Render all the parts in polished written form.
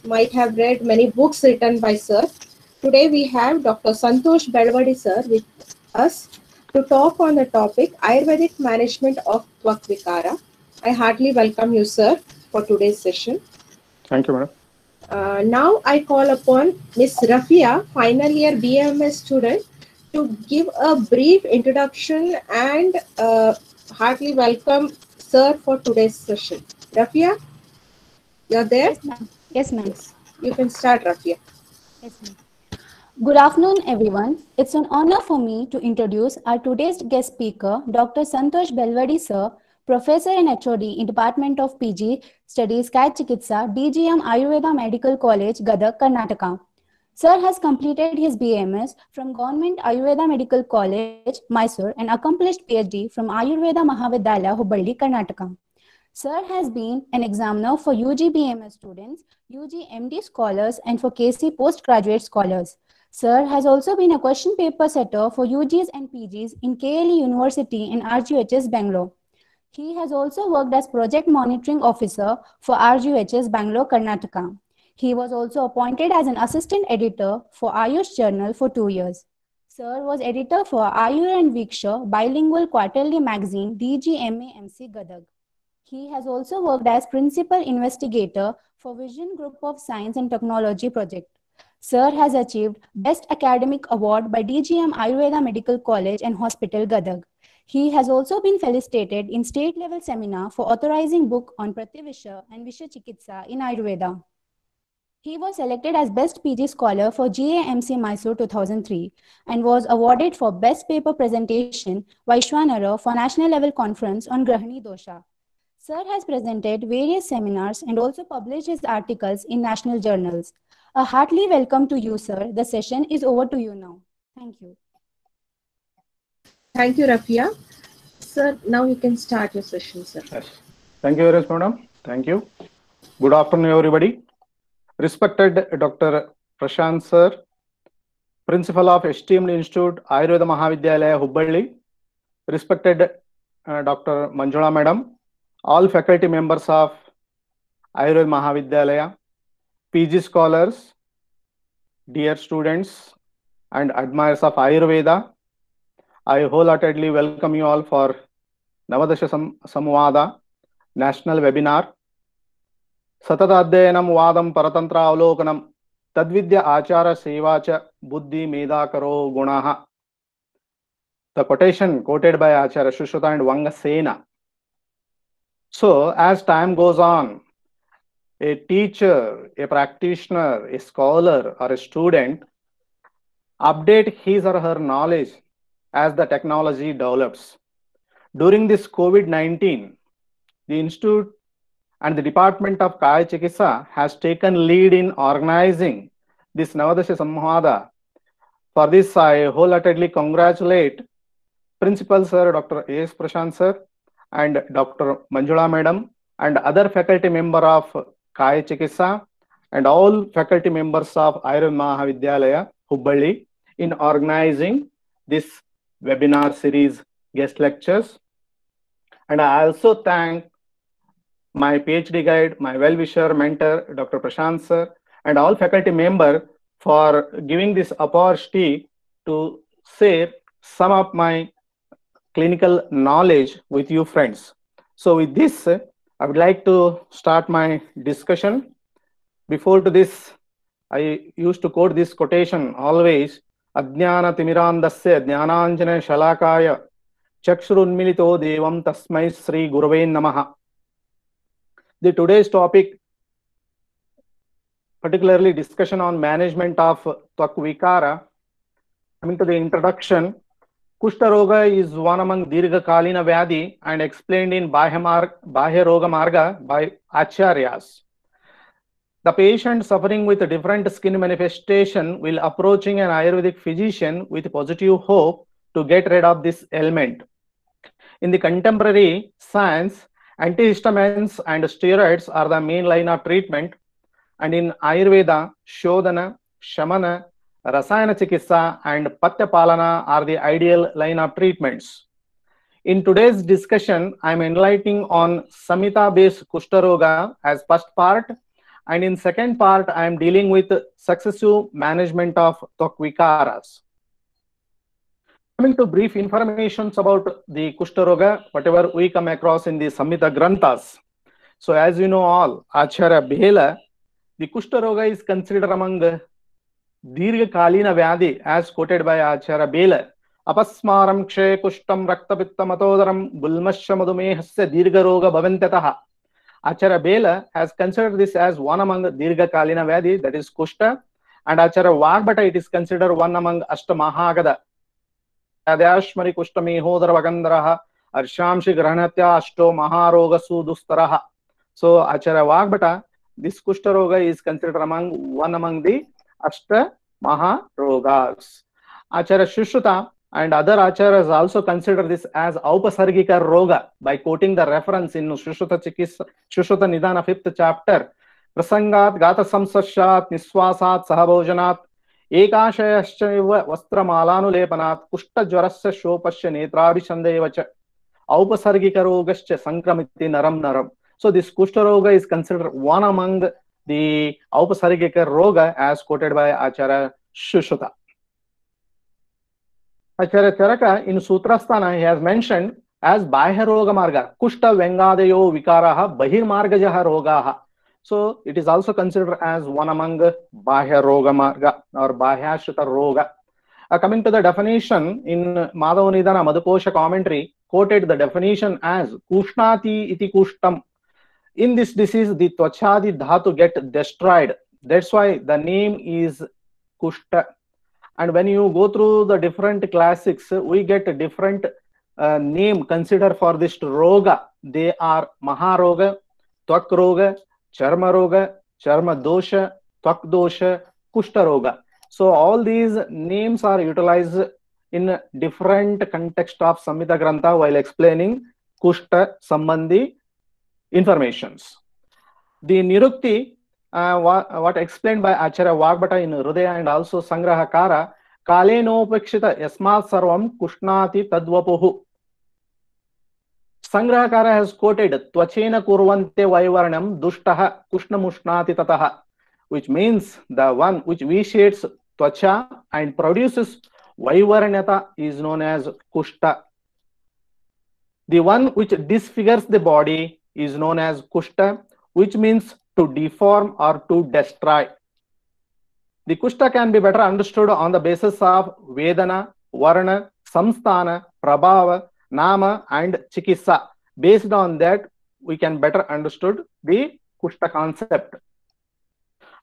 might have read many books written by Sir. Today we have Dr. Santosh Belwadi Sir with us to talk on the topic Ayurvedic Management of Tvak Vikara. I heartily welcome you, Sir, for today's session. Thank you, madam. Now I call upon Ms. Rafia, final year BMS student, to give a brief introduction and heartily welcome Sir for today's session. Rafia, you're there? Yes, ma'am. Yes, ma'am. Yes. You can start, Rafia. Yes, ma'am. Good afternoon, everyone. It's an honor for me to introduce our today's guest speaker, Dr. Santosh Belwadi Sir, Professor and HOD in Department of PG Studies, Kaya Chikitsa, DGM Ayurveda Medical College, Gadag, Karnataka. Sir has completed his BMS from Government Ayurveda Medical College, Mysore, and accomplished PhD from Ayurveda Mahavidyalaya, Hubballi, Karnataka. Sir has been an examiner for UG BMS students, UG MD scholars, and for KC postgraduate scholars. Sir has also been a question paper setter for UGs and PGs in KLE University and RGHS Bangalore. He has also worked as project monitoring officer for RGHS Bangalore, Karnataka. He was also appointed as an assistant editor for Ayush Journal for 2 years. Sir was editor for Ayur and Viksha bilingual quarterly magazine DGMAMC Gadag. He has also worked as principal investigator for Vision Group of Science and Technology project. Sir has achieved Best Academic Award by DGM Ayurveda Medical College and Hospital, Gadag. He has also been felicitated in state-level seminar for authorizing book on Prativisha and Visha Chikitsa in Ayurveda. He was selected as Best PG Scholar for GAMC Mysore 2003 and was awarded for Best Paper Presentation Vaishwanara for National Level Conference on Grahani Dosha. Sir has presented various seminars and also published his articles in national journals. A heartily welcome to you, sir. The session is over to you now. Thank you. Thank you, Rafia. Sir, now you can start your session, sir. Yes. Thank you very much, madam. Thank you. Good afternoon, everybody. Respected Dr. Prashant Sir, Principal of Esteemed Institute, Ayurveda Mahavidyalaya, Hubballi. Respected Dr. Manjula Madam, all faculty members of Ayurveda Mahavidyalaya, PG scholars, dear students and admirers of Ayurveda, I wholeheartedly welcome you all for Navadasha Samvada National Webinar. Satadadyanam Vadam Paratantra Avlokanam Tadvidya Achara Sevacha Buddhi Medakaro Gunaha. The quotation quoted by Acharya Shushruta and Vangasena. So, as time goes on, a teacher, a practitioner, a scholar, or a student update his or her knowledge as the technology develops. During this COVID-19, the Institute and the Department of Kaya Chikitsa has taken lead in organizing this Navadasha Samvada. For this, I wholeheartedly congratulate Principal Sir Dr. A.S. Prashant Sir and Dr. Manjula Madam and other faculty member of Kaya Chikitsa and all faculty members of Ayurveda Mahavidyalaya, Hubballi in organizing this webinar series guest lectures. And I also thank my PhD guide, my well-wisher, mentor, Dr. Prashant Sir, and all faculty members for giving this opportunity to share some of my clinical knowledge with you friends. So with this, I would like to start my discussion. Before to this, I used to quote this quotation always, Ajnana Timirandasya Jnananjana Shalakaya Chakshurunmilito Devam Tasmai Sri Gurave Namaha. The today's topic, particularly discussion on management of Tvak Vikara. Coming to the introduction, Kushta Roga is one among Dirgha Kalina Vyadhi and explained in Bahya Roga Marga by Acharyas. The patient suffering with a different skin manifestation will approaching an Ayurvedic physician with positive hope to get rid of this ailment. In the contemporary science, antihistamines and steroids are the main line of treatment, and in Ayurveda, Shodhana, Shamana, Rasayana Chikitsa and Patya Palana are the ideal line of treatments. In today's discussion, I am enlightening on Samhita based Kushta Roga as first part And in second part, I am dealing with successive management of Tvakvikaras. Coming to brief informations about the Kushta Roga, whatever we come across in the Samhita Granthas. So as you know all, Acharya Behela, the Kushta Roga is considered among Dirgha Kalina Vyadhi as quoted by Acharya Behela. Apasmaram kshe kushtam raktapitta matodaram gulmasya madumehasya dirgha roga bhavantyatah. Acharya Behela has considered this as one among Dirgha Kalina Vyadhi, that is Kushta, and Acharya Vagbhata it is considered one among Ashtamahagada. Adyashmari Kushtamehodara Vagandaraha Arshamshi Grahanatya Ashto Maharoga Sudustaraha. So Acharya Vagbhata, this Kushta Roga is considered one among the Ashta Maharogas. Acharya Shushruta and other acharyas also consider this as Aupasargika Roga by quoting the reference in Shushruta Nidana 5th chapter. Prasangat Gata Samsashat Niswasat Sahabhojanat Ekashayashchaiva Vastramalanu Kushta Jwarasya Shopasya Netrabhishandevacha Aupasargika Rogascha Sankramiti Naram. So this Kushta Roga is considered one among the Aupasargika Roga as quoted by Acharya Shushruta. Acharya Charaka in Sutrasthana he has mentioned as Bahya Roga Marga, Kushta Vengadayo Vikaraha Bahir Margajaha Rogaha. So it is also considered as one among Bahya Roga Marga or Bahyashrita Roga. Coming to the definition in Madhavanidana Madhukosha commentary, quoted the definition as Kushnati iti Kushtam. In this disease, the Tvachadi Dhatu get destroyed. That's why the name is Kushta. And when you go through the different classics, we get a different name considered for this roga. They are Maharoga, Tvak Roga, Charma Roga, Charma Dosha, Tvak Dosha, Kushta Roga. So all these names are utilized in different context of Samhita Grantha while explaining Kushta Sambandhi informations. The Nirukti, what explained by Acharya Vagbhata in Hridaya and also Sangrahakara, Kalenopekshita Yasmat Sarvam Kushnati Tadvapuhu. Sangrahakara has quoted Tvachena Kurvante Vaivarnam Dushtaha Kushnamushnati Tataha, which means the one which vitiates Tvacha and produces Vaivarnyata is known as Kushta. The one which disfigures the body is known as Kushta, which means to deform or to destroy. The Kushta can be better understood on the basis of Vedana, Varna, Samsthana, Prabhava, Nama and Chikitsa. Based on that, we can better understood the Kushta concept.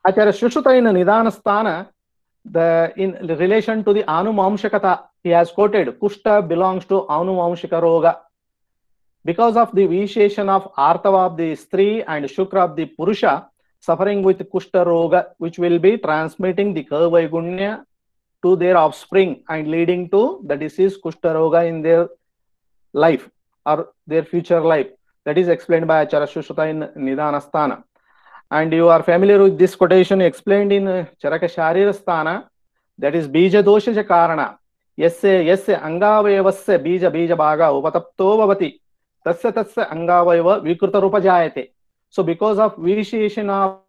Acharya Shushruta in Nidanasthana, in relation to the Anumamshakata, he has quoted Kushta belongs to Anumamshika Roga. Because of the vitiation of Artava of the Stri and Shukra of the Purusha, suffering with Kushta Roga, which will be transmitting the Vaigunya to their offspring and leading to the disease Kushta Roga in their life or their future life. That is explained by Acharya Shushruta in Nidanasthana. And you are familiar with this quotation explained in Charaka Sharirasthana, that is Bija Dosha Karana. Yasse Angavayavasya Bija Bhaga Upatapto Bhavati. Tasya Tasya Angavayava Vikruta Rupa Jayate. So because of vitiation of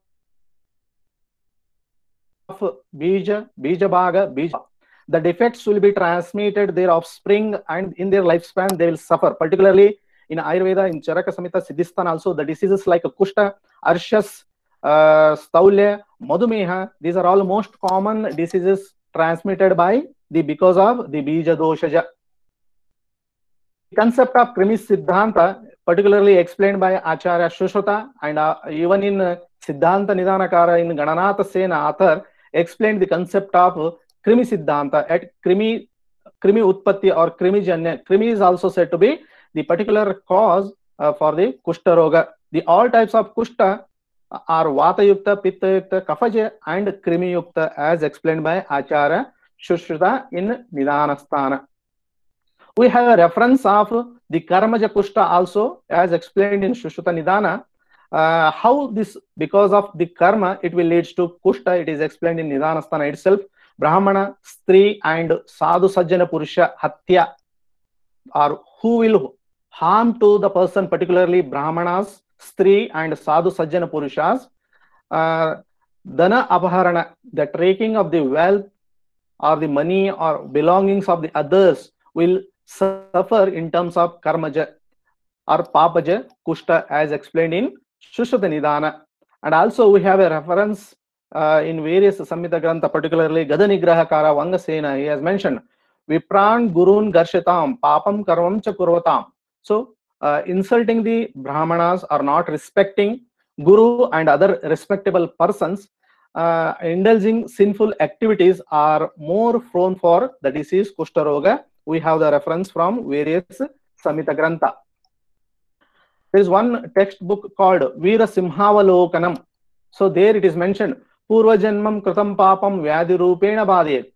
Bija Bhaga, Bija, the defects will be transmitted their offspring and in their lifespan they will suffer. Particularly in Ayurveda, in Charaka Samhita Siddhisthana also, the diseases like Kushta, Arshas, Staulya, Madhumeha, these are all most common diseases transmitted by because of the Bija Doshaja. The concept of Krimi Siddhanta, particularly explained by Acharya Shushruta and even in Siddhanta Nidanakara in Gananatha Sena author, explained the concept of Krimi Siddhanta at Krimi Utpatti or Krimi Janya. Krimi is also said to be the particular cause for the Kushta Roga. The all types of Kushta are Vata Yukta, Pitta Yukta, Kafaja and Krimi Yukta as explained by Acharya Shushruta in Nidanasthana. We have a reference of the Karmaja Kushta also as explained in Shushruta Nidana. How this, because of the karma, it will lead to Kushta. It is explained in Nidanasthana itself. Brahmana, Stri and Sadhu Sajjana Purusha Hatya, or who will harm to the person, particularly Brahmanas, Stri and Sadhu Sajjana Purushas. Dana Apaharana, the taking of the wealth or the money or belongings of the others will suffer in terms of karmaja or papaja kushta as explained in Shushruta Nidana. And also we have a reference in various Samhita Grantha, particularly Gadanigrahakara Vangasena. He has mentioned Vipran Gurun Garshitam Papam Karvam Cha Kurvatam. So insulting the Brahmanas or not respecting Guru and other respectable persons, indulging sinful activities are more prone for the disease Kushtaroga. We have the reference from various Samhita Grantha. There is one textbook called Veera Simhavalokanam. So there it is mentioned, Purva Janmam Kritam Papam Vyadi Rupena Badhyet.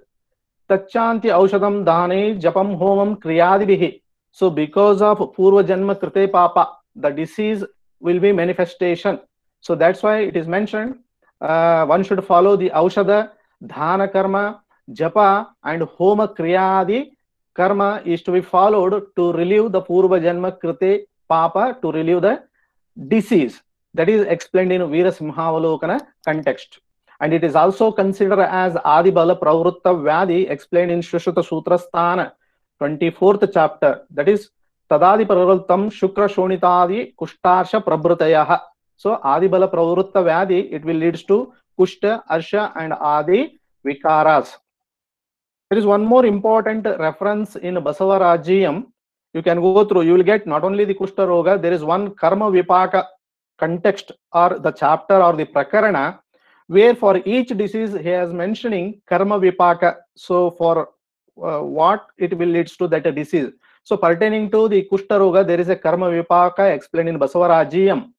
Tachanti Aushadam Dane Japam Homam Kriyadibihi. So because of Purva Janma Krite Papa, the disease will be manifestation. So that's why it is mentioned, one should follow the Aushada, Dhana Karma, Japa and Homa Kriyadi Karma is to be followed to relieve the Purva Janma Krite Papa, to relieve the disease. That is explained in Veera Simhavalokana context. And it is also considered as Adibala Pravrutta Vyadi, explained in Shushruta Sutra Sthana, 24th chapter. That is Tadadi Pravrutam Shukra Shonitadi Kushtarsha Prabhrutayaha. So Adibala Pravrutta Vyadi, it will leads to Kushta, Arsha and Adi Vikaras. There is one more important reference in Basavarajyam. You can go through, you will get not only the Kushta Roga, there is one Karma Vipaka context or the chapter or the Prakarana, where for each disease he is mentioning Karma Vipaka. So for what it will leads to that disease. So pertaining to the Kushta Roga, there is a Karma Vipaka explained in Basavarajyam.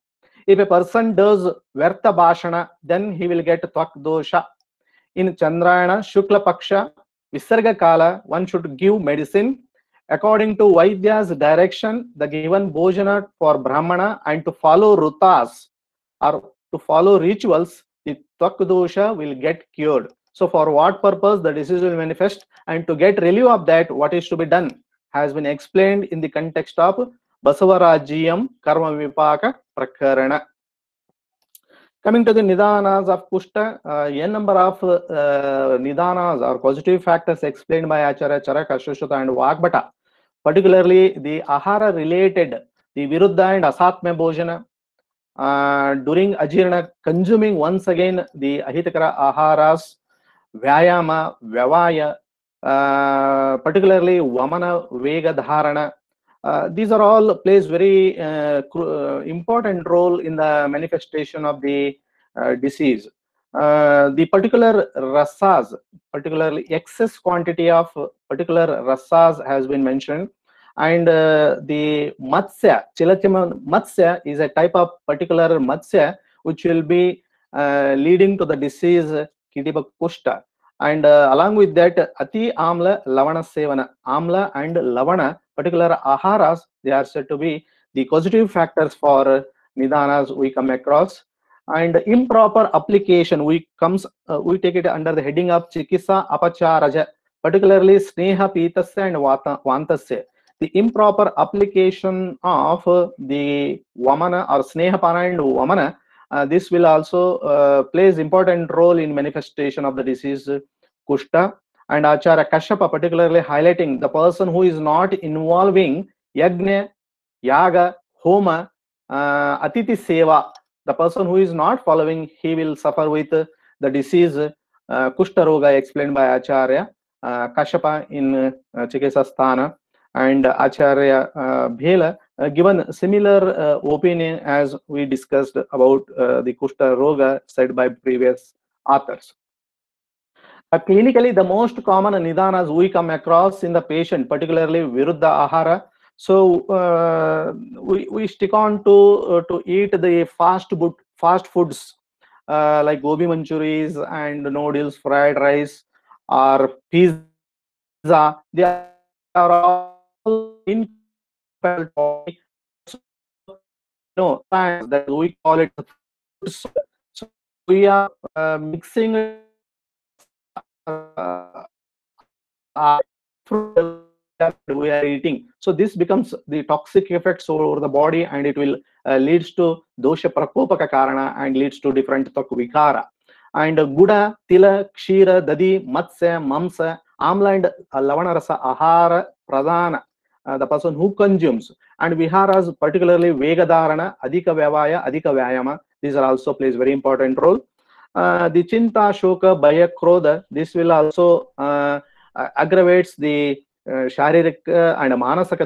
If a person does Verta Bhashana, then he will get Tvak Dosha. In Chandrayana, Shukla Paksha, Visarga Kala, one should give medicine. According to Vaidya's direction, the given bhojana for Brahmana and to follow rutas or to follow rituals, the Tvak Dosha will get cured. So for what purpose the disease will manifest and to get relief of that, what is to be done has been explained in the context of Basavarajyam Karma Vipaka Prakarana. Coming to the Nidanas of Kushta, n number of Nidanas or positive factors explained by Acharya Charaka, Shushruta and Vagbhata, particularly the Ahara related, the Viruddha and Asatmya Bhojana, during Ajirana, consuming once again the Ahitakara Aharas, Vyayama, Vyavaya, particularly Vamana, Vega Dharana. These are all plays very important role in the manifestation of the disease. The particular rasas, particularly excess quantity of particular rasas has been mentioned, and the matsya, Chilatima matsya is a type of particular matsya which will be leading to the disease Kidiba Kushta. And along with that, Ati Amla Lavana Sevana, Amla and Lavana, particular aharas, they are said to be the causative factors for Nidanas we come across. And improper application, we take it under the heading of Chikisa Apacharaja, particularly Sneha Pitasya and Vantasya. The improper application of the Vamana or Snehapana and Vamana, this will also plays important role in manifestation of the disease Kushta. And Acharya Kashyapa particularly highlighting the person who is not involving Yagna, Yaga, Homa, Atiti Seva, the person who is not following, he will suffer with the disease Kushta Roga explained by Acharya Kashyapa in Chikisa Sthana, and Acharya Bhela given similar opinion as we discussed about the Kushta Roga said by previous authors. Clinically, the most common nidanas we come across in the patient, particularly Viruddha Ahara. So we stick on to eat the fast foods like gobi manchuris and noodles, fried rice, or pizza. They are all in that we call it food. So we are mixing we are eating. So this becomes the toxic effects over the body, and it will leads to dosha prakopaka karana and leads to different tok vikara. And guda, tila, kshira, dadi, matsya, mamsa, amla and lavana rasa ahara pradhana, the person who consumes, and viharas, particularly vegadharana, adhika vyavaya, adhika vyayama, these are also plays very important role. The chinta, shoka, bhaya, krodha, this will also aggravates the sharirik and manasaka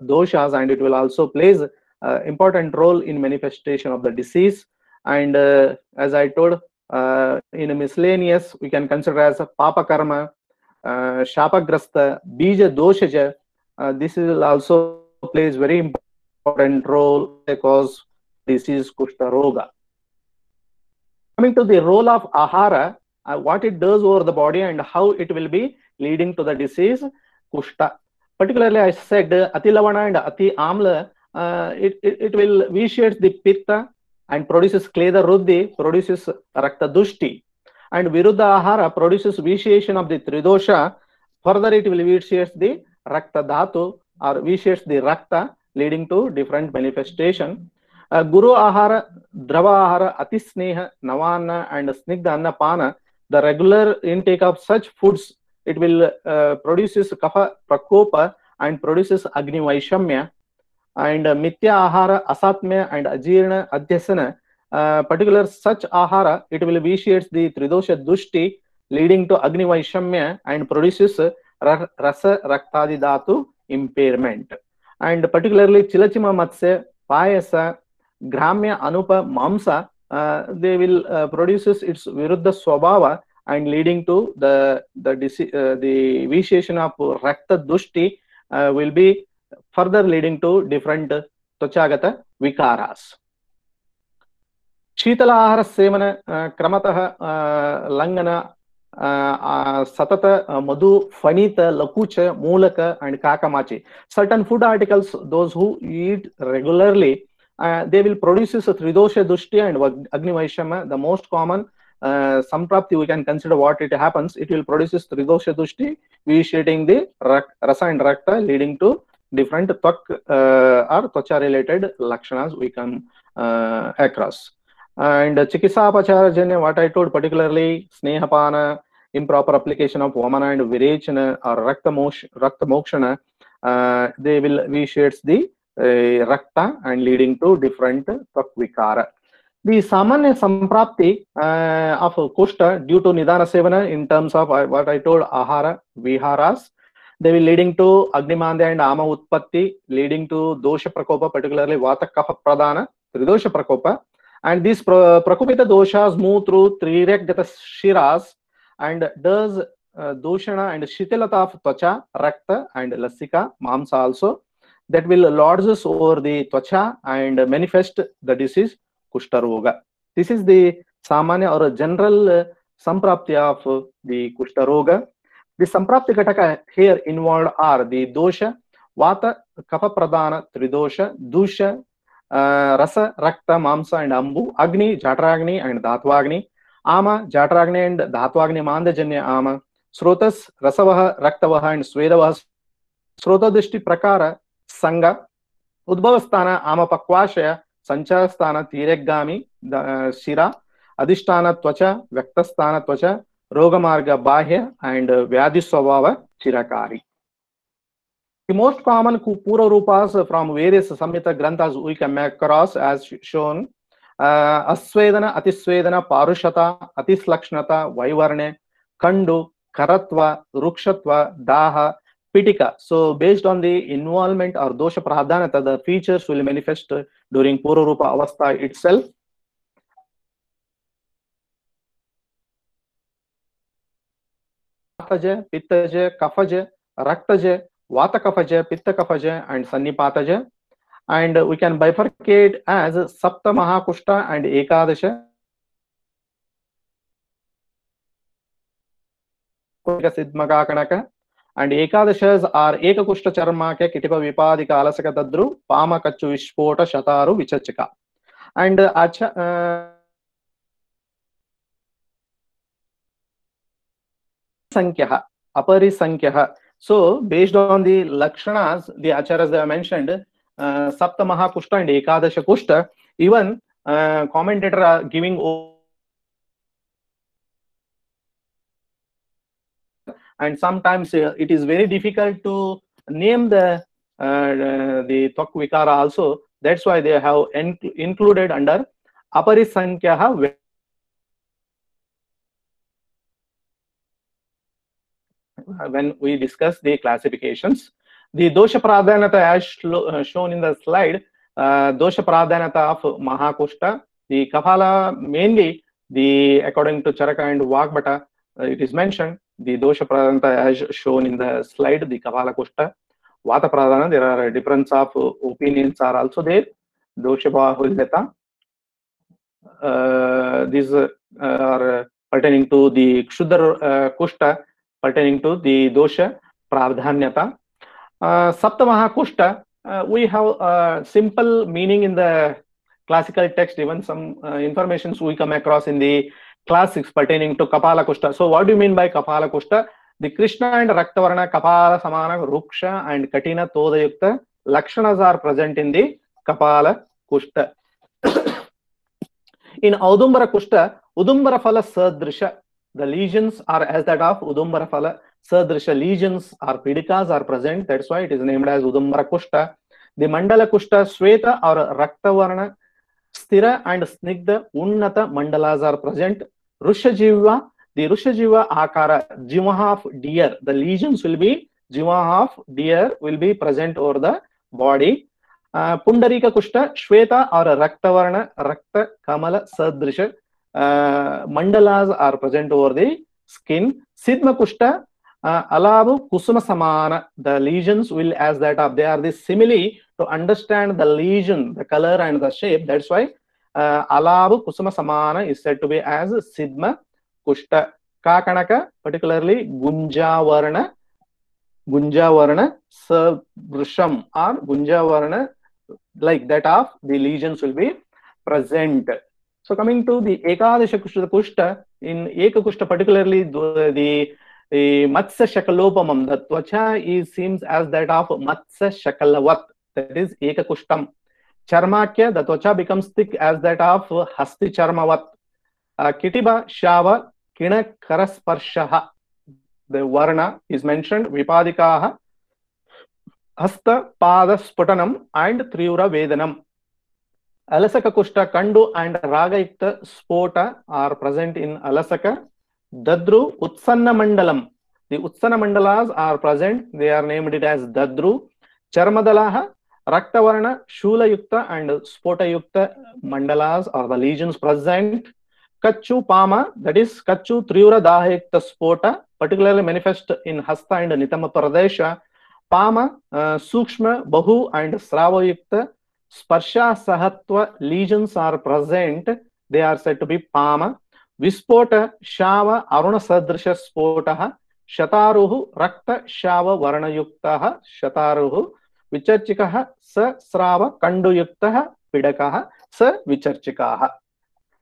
doshas, and it will also plays important role in manifestation of the disease. And as I told, in a miscellaneous, we can consider as a papa karma, shapagrasta, bija doshaja. This will also plays very important role because disease kushta roga. Coming to the role of ahara, what it does over the body and how it will be leading to the disease kushta. Particularly, I said ati lavana and ati amla, it will vitiate the pitta and produces kleda ruddhi, produces rakta dushti, and viruddha ahara produces vitiation of the tridosha. Further, it will vitiate the rakta dhatu or vitiates the rakta, leading to different manifestation. Guru ahara, drava ahara, ati sneha, navana and snigdha anna pana, the regular intake of such foods, it will produces kapha prakopa and produces agni vaishamya. And mithya ahara, asatmya and ajirna adhyasana, particular such ahara, it will vitiates the tridosha dushti, leading to agni vaishamya and produces rasa raktadi dhatu impairment. And particularly chilachima matsya, payasa, gramya anupa mamsa, they will produces its viruddha swabhava and leading to the vitiation of rakta dushti, will be further leading to different tvachagata vikaras. Shitala ahara sevana kramatah langana satata madhu fanita lakucha mulaka and kakamachi. Certain food articles, those who eat regularly, they will produce a tridosha dushti and agni vaishama. The most common samprapti, we can consider what it happens. It will produce tridosha dushti, vitiating the rasa and rakta, leading to different tvak or tvacha related lakshanas we come across. And chikisapachara janya, what I told, particularly snehapana, improper application of vamana and virechana or rakta mokshana, they will vitiates the rakta and leading to different tvak vikara. The samanya samprapti of kushta due to nidana sevana, in terms of what I told, ahara, viharas, they will leading to agnimandya and ama utpatti, leading to dosha prakopa, particularly vata kapha pradhana, tridosha prakopa. And these prakupita doshas move through trirekgata shiras and does doshana and shitilata of tvacha, rakta and lasika, mamsa also, that will lodges over the tvacha and manifest the disease kushta roga. This is the samanya or a general samprapti of the kushta roga. The samprapti ghataka here involved are the dosha, vata kapha pradhana, tridosha, dusha, rasa, rakta, mamsa and ambu, agni, jatragni and dhatvagni, ama, jatragni and dhatvagni mandajanya ama, srotas, rasavaha, raktavaha and swedavaha, srotadishti prakara, sanga, udbhavasthana, ama pakvashaya, sanchasthana, tireggami, shira, adhisthana tvacha, vyaktasthana tvacha, rogamarga bahya and vyadhi swabhava chirakari. The most common pura rupas from various samhita granthas we can make across as shown: asvedana, atisvedana, parushata, atislakshnata, vaivarne, kandu, karatva, rukshatva, daha, pitika. So based on the involvement or dosha pradhanata, the features will manifest during pura rupa avastha itself. Pittaja, kafaja, raktaja, vata kafaja, pitta kafaja and sannipataja. And we can bifurcate as sapta mahakushta and ekadasha. Sidmagakanaka. And ekadashas are ekakushta charmake, kitipa vipadika alasaka tadru, pama kachu vishpota shataru vichachika. And Sankyaha, Apari Sankyaha, So based on the lakshanas, the acharyas they have mentioned, Saptamaha Kushta and Ekadasha Kushta, even commentator are giving, and sometimes it is very difficult to name the Tvak Vikara also. That's why they have included under Aparisankyaha. When we discuss the classifications, the dosha pradhanata as shown in the slide, dosha pradhanata of Mahakushta, the Kapala mainly, the according to Charaka and Vagbata, it is mentioned the dosha pradhanata as shown in the slide, the Kapala Kushta, Vata pradhana, there are a difference of opinions are also there. Dosha bahulyata, these are pertaining to the Kshudra Kushta, pertaining to the dosha pradhanyata. Saptamaha Kushta, we have simple meaning in the classical text, even some informations we come across in the classics pertaining to Kapala Kushta. So what do you mean by Kapala Kushta? The Krishna and Raktavarna Kapala Samana Ruksha and Katina Todayukta Lakshanas are present in the Kapala Kushta. In Audumbara Kushta, Udumbara Phala Sadrisha, the lesions are as that of Udumbara Phala Sadrisha, lesions or pidikas are present. That's why it is named as Udumbara Kushta. The Mandala Kushta, Sweta or Raktavarna, Sthira and Snigdha Unnata Mandalas are present. Rushajiva, the Rushajiva Akara, Jiva of deer, the lesions will be Jiva of deer will be present over the body. Pundarika Kushta, Shweta or Raktavarna, Rakta Kamala Sadrisha, mandalas are present over the skin. Sidma Kushta, Alabu Kusuma Samana, the lesions will as that of, they are the simile to understand the lesion, the color and the shape. That's why Alabu Kusuma Samana is said to be as Sidma Kushta. Kakanaka, particularly Gunjavarna Sabrisham or Gunjavarna, like that of the lesions will be present. So coming to the Ekadasha Kushta, in Eka Kushta particularly the Matsya Shakalopamam, the Tvacha seems as that of Matsya Shakalavat, that is Eka Kushtam. Charmakya, the Tvacha becomes thick as that of Hasti Charmavat. Kitiba Shava Kina Karasparshaha, the Varna is mentioned, Vipadikaha, Hasta Pada Sputanam and Triura Vedanam. Alasaka Kushta, Kandu and Ragayukta Spota are present in Alasaka. Dadru, Utsanna Mandalam. The Utsanna Mandalas are present. They are named it as Dadru. Charmadalaha, Raktavarna, Shula Yukta and Spota Yukta Mandalas are the lesions present. Kachu Pama, that is Kachu Triura Dahayukta Spota, particularly manifest in Hasta and Nitama Pradesha. Pama, Sukshma, Bahu and Srava Yukta Sparsha Sahatva lesions are present. They are said to be Pama. Vispota Shava Aruna Sadrisha Spotaha Shataruhu Rakta Shava Varna Yuktaha Shataruhu Vicharchikaha Sa Srava Kandu Yuktaha Pidakaha Sa Vicharchikaha.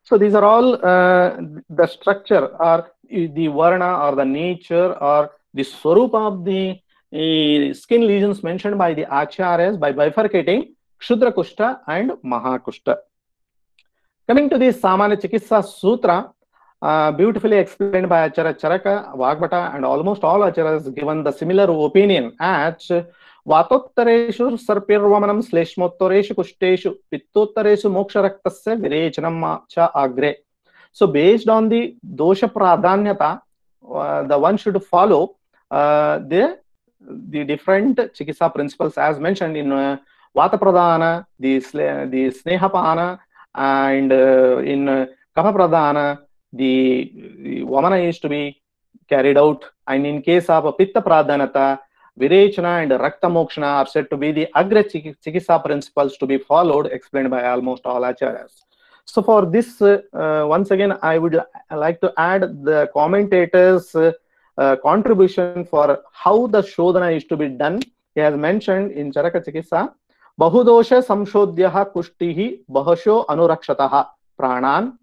So these are all the structure or the Varna or the nature or the Swarupa of the skin lesions mentioned by the Acharyas by bifurcating Kshudra Kushta and Mahakushta. Coming to the Samana Chikitsa Sutra, beautifully explained by Acharya Charaka, Vagbata, and almost all Acharyas given the similar opinion as Vatottareshu Sarpirvamanam Sleshmottoreshu Kushteshu Pittottareshu Moksharaktasya Virechanam Cha Agre. So based on the Dosha Pradhanyata, the one should follow the different Chikitsa principles as mentioned in Vata Pradhana, the Snehapana, and in Kapha Pradhana, the Vamana is to be carried out. And in case of a Pitta Pradhanata, Virechana and Rakta Mokshana are said to be the Agra Chikitsa principles to be followed, explained by almost all Acharyas. So for this, once again, I would like to add the commentators' contribution for how the Shodhana is to be done. He has mentioned in Charaka Chikitsa, Bahudosha Samshodhyaha Kushtihi Bahasho Anurakshataha Pranan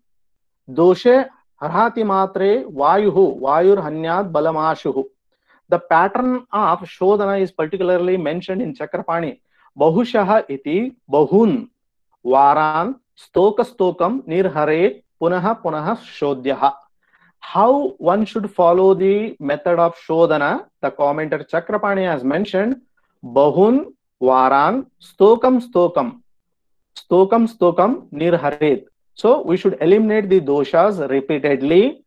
Doshe Harhati Matre Vayuhu Vayur Hanyad Balamashuhu. The pattern of Shodhana is particularly mentioned in Chakrapani. Bahushaha iti bahun varan stoka stokam nirhare punaha punaha shodhyaha. How one should follow the method of Shodhana, the commentator Chakrapani has mentioned bahun varan stokam stokam nirharet. So we should eliminate the doshas repeatedly.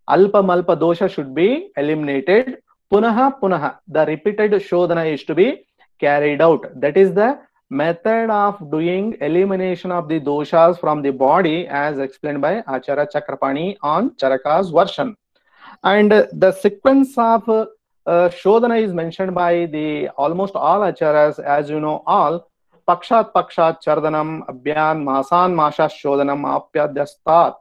Alpa malpa dosha should be eliminated. Punaha punaha, the repeated Shodhana is to be carried out. That is the method of doing elimination of the doshas from the body as explained by Acharya Chakrapani on Charaka's version. And the sequence of Shodhana is mentioned by the almost all Acharyas, as you know all. Pakshat pakshat chardanam abhyan masan masha shodhanam apyadyastat,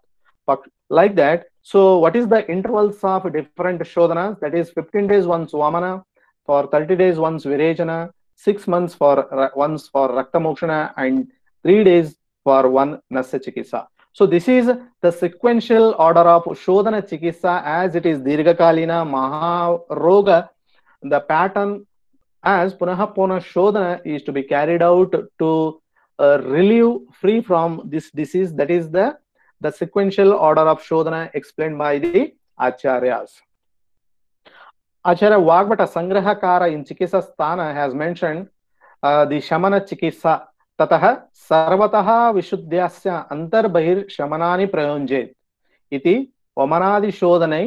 like that. So what is the intervals of different shodhanas? That is 15 days once vamana, for 30 days once virejana, 6 months for once for raktamokshana, and 3 days for one nasya chikitsa. So this is the sequential order of Shodhana Chikitsa as it is Dirghakalina Maharoga. The pattern as Punaha Punaha Shodhana is to be carried out to relieve free from this disease. That is the sequential order of Shodhana explained by the Acharyas. Acharya Vagbhata Sangrahakara in Chikitsa Sthana has mentioned the Shamana Chikitsa. ततः सर्वतः विशुद्ध्यस्य अंतर्बहिर् शमनानि प्रयुञ्जेत् इति वमनादिशोधने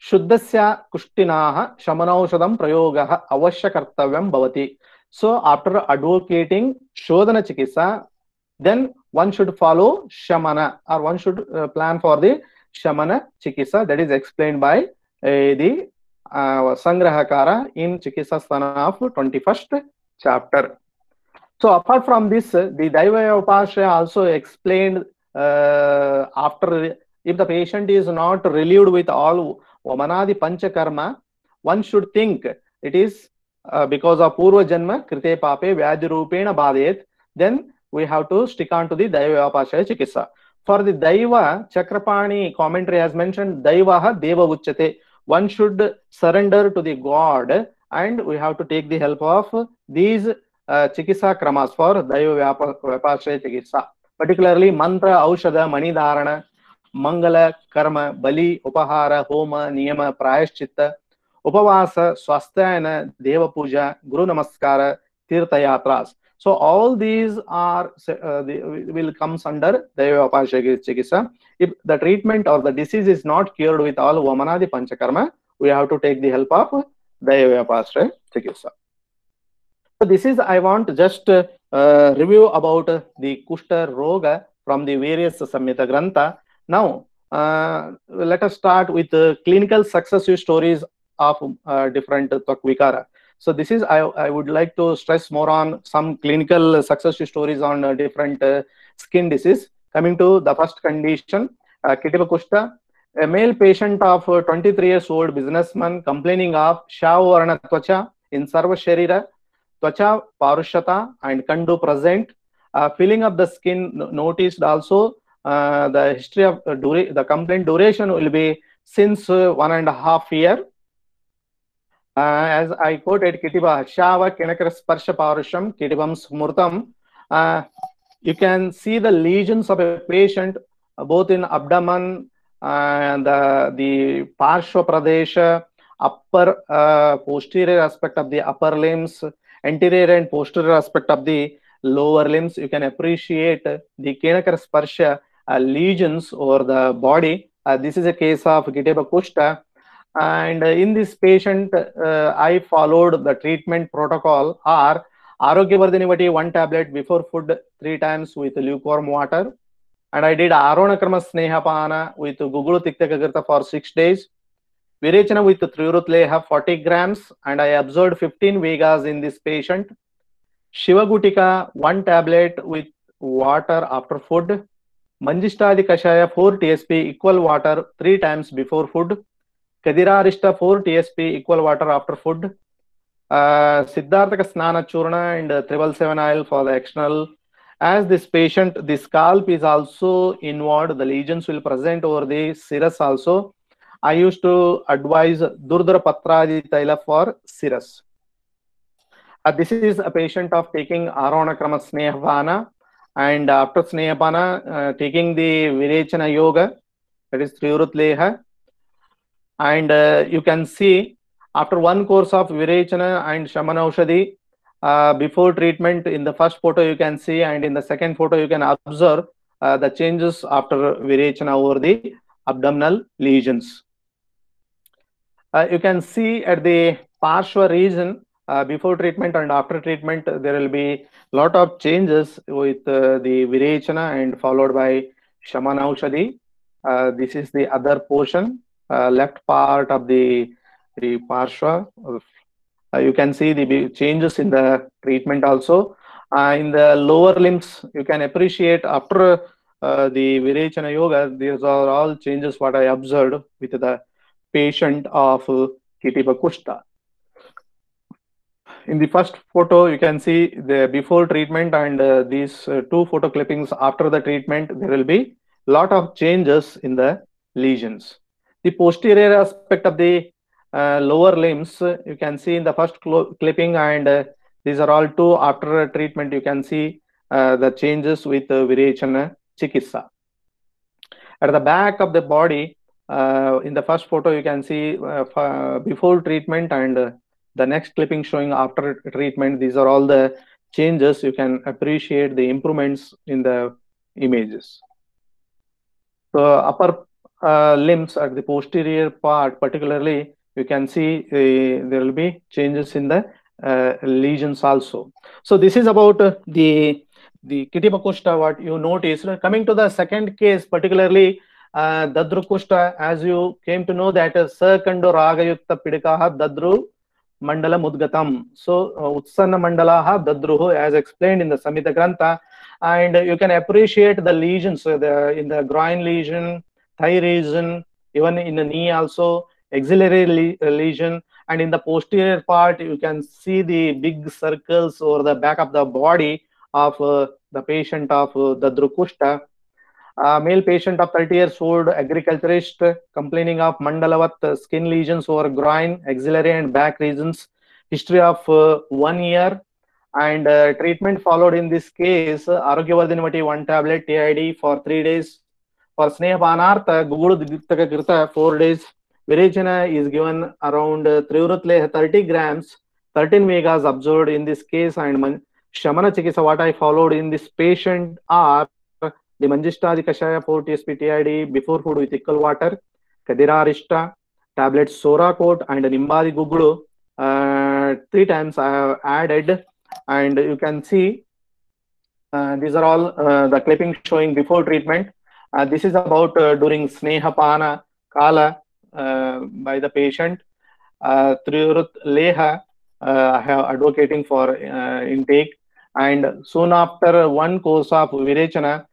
शुद्धस्य कुष्टिनाः शमनौषधं प्रयोगः अवश्य कर्तव्यं भवति. So after advocating Shodhana Chikitsa, then one should follow Shamana, or one should plan for the Shamana Chikitsa. That is explained by the Sangrahakara in Chikitsa Sthana of 21st chapter. So apart from this, the Daiva Upashaya also explained after, if the patient is not relieved with all Vamanadi Panchakarma, one should think it is because of Purva Janma Krite Pape Vyadhi Rupena Badhet, then we have to stick on to the Daiva Upashaya Chikitsa. For the Daiva, Chakrapani commentary has mentioned Daivaha Deva Uchate. One should surrender to the God, and we have to take the help of these Chikitsa kramas for Daiva Vyapashaya Chikitsa, particularly Mantra, Aushadha, Manidharana, Mangala, Karma, Bali, Upahara, Homa, Niyama, Prayashchitta, Upavasa, Swasthayana, Deva Puja, Guru Namaskara, Tirtha Yatras. So all these are will comes under Daiva Vyapashaya Chikitsa. If the treatment or the disease is not cured with all Vamanadi Panchakarma, we have to take the help of Daiva Vyapashaya Chikitsa. So this is, I want to just review about the Kushta Roga from the various Samhita Grantha. Now, let us start with the clinical successive stories of different Tvakvikara. So this is, I would like to stress more on some clinical successive stories on different skin disease. Coming to the first condition, Kitipa Kushta, a male patient of 23 years old businessman complaining of Shavavarana Tvacha in Sarva Sharira, Tvacha Parushata and Kandu present, filling up the skin noticed also. The history of the complaint duration will be since 1.5 years. As I quoted, Kitiba Shava Kinakara Sparsha Parusham Kitibam Smurtam. You can see the lesions of a patient both in abdomen and the Parshva Pradesha, upper posterior aspect of the upper limbs, anterior and posterior aspect of the lower limbs. You can appreciate the Kinakara Sparsha lesions over the body. This is a case of Kiteba Kushta. And in this patient, I followed the treatment protocol or Arogyavardhanivati 1 tablet before food 3 times with lukewarm water. And I did Aronakrama Snehapana with Gugulu Tiktakagartha for 6 days. Virechana with Trivrutleha 40 grams, and I observed 15 Vegas in this patient. Shivagutika 1 tablet with water after food. Manjishtadi Kashaya 4 TSP equal water 3 times before food. Kadirarishta 4 TSP equal water after food. Siddharthaka Snana Churna and 777 oil for the external. As this patient, the scalp is also inward, the lesions will present over the serous also. I used to advise Durdara Patradi Taila for Siras. This is a patient of taking Aronakrama Snehapana, and after Snehapana, taking the Virechana Yoga, that is Trivrut Leha. And you can see after one course of Virechana and Shamanaushadhi, before treatment, in the first photo you can see, and in the second photo you can observe the changes after Virechana over the abdominal lesions. You can see at the Parshva region, before treatment and after treatment, there will be lot of changes with the Virechana and followed by Shamanaushadhi. This is the other portion, left part of the Parshva. You can see the changes in the treatment also. In the lower limbs, you can appreciate after the Virechana Yoga, these are all changes what I observed with the patient of Kitipa Kushta. In the first photo, you can see the before treatment, and these two photo clippings after the treatment, there will be lot of changes in the lesions. The posterior aspect of the lower limbs, you can see in the first clipping, and these are all two after treatment. You can see the changes with Virechana Chikitsa. At the back of the body, in the first photo, you can see before treatment, and the next clipping showing after treatment. These are all the changes. You can appreciate the improvements in the images. So upper limbs at the posterior part, particularly, you can see there will be changes in the lesions also. So this is about the Kitipa Kushta, what you notice. Coming to the second case, particularly Dadru Kushta, as you came to know that Sakando Ragayukta Pidikaha Dadru Mandala Mudgatam. So Utsanna Mandalaha Dadruhu, as explained in the Samhita Grantha, and you can appreciate the lesions in the groin lesion, thigh region, even in the knee also, axillary lesion, and in the posterior part you can see the big circles over the back of the body of the patient of Dadru Kushta. Male patient of 30 years old, agriculturist, complaining of mandalavat skin lesions over groin, axillary and back regions, history of 1 year, and treatment followed in this case, Arogyavardhinivati 1 tablet TID for 3 days. For Snehapanartha, Gugulu Dittaka Kirta 4 days. Virechana is given around Trivrut 30 grams, 13 megas observed in this case, and Shamana Chikitsa what I followed in this patient are the Manjishtadi Kashaya 4 TSP TID before food with equal water, Kadira Arishta, tablets Sora Coat, and Nimbadi Gugulu 3 times I have added, and you can see these are all the clippings showing before treatment. This is about during Snehapana Kala by the patient. Trivrut Leha I have advocating for intake, and soon after one course of Virechana,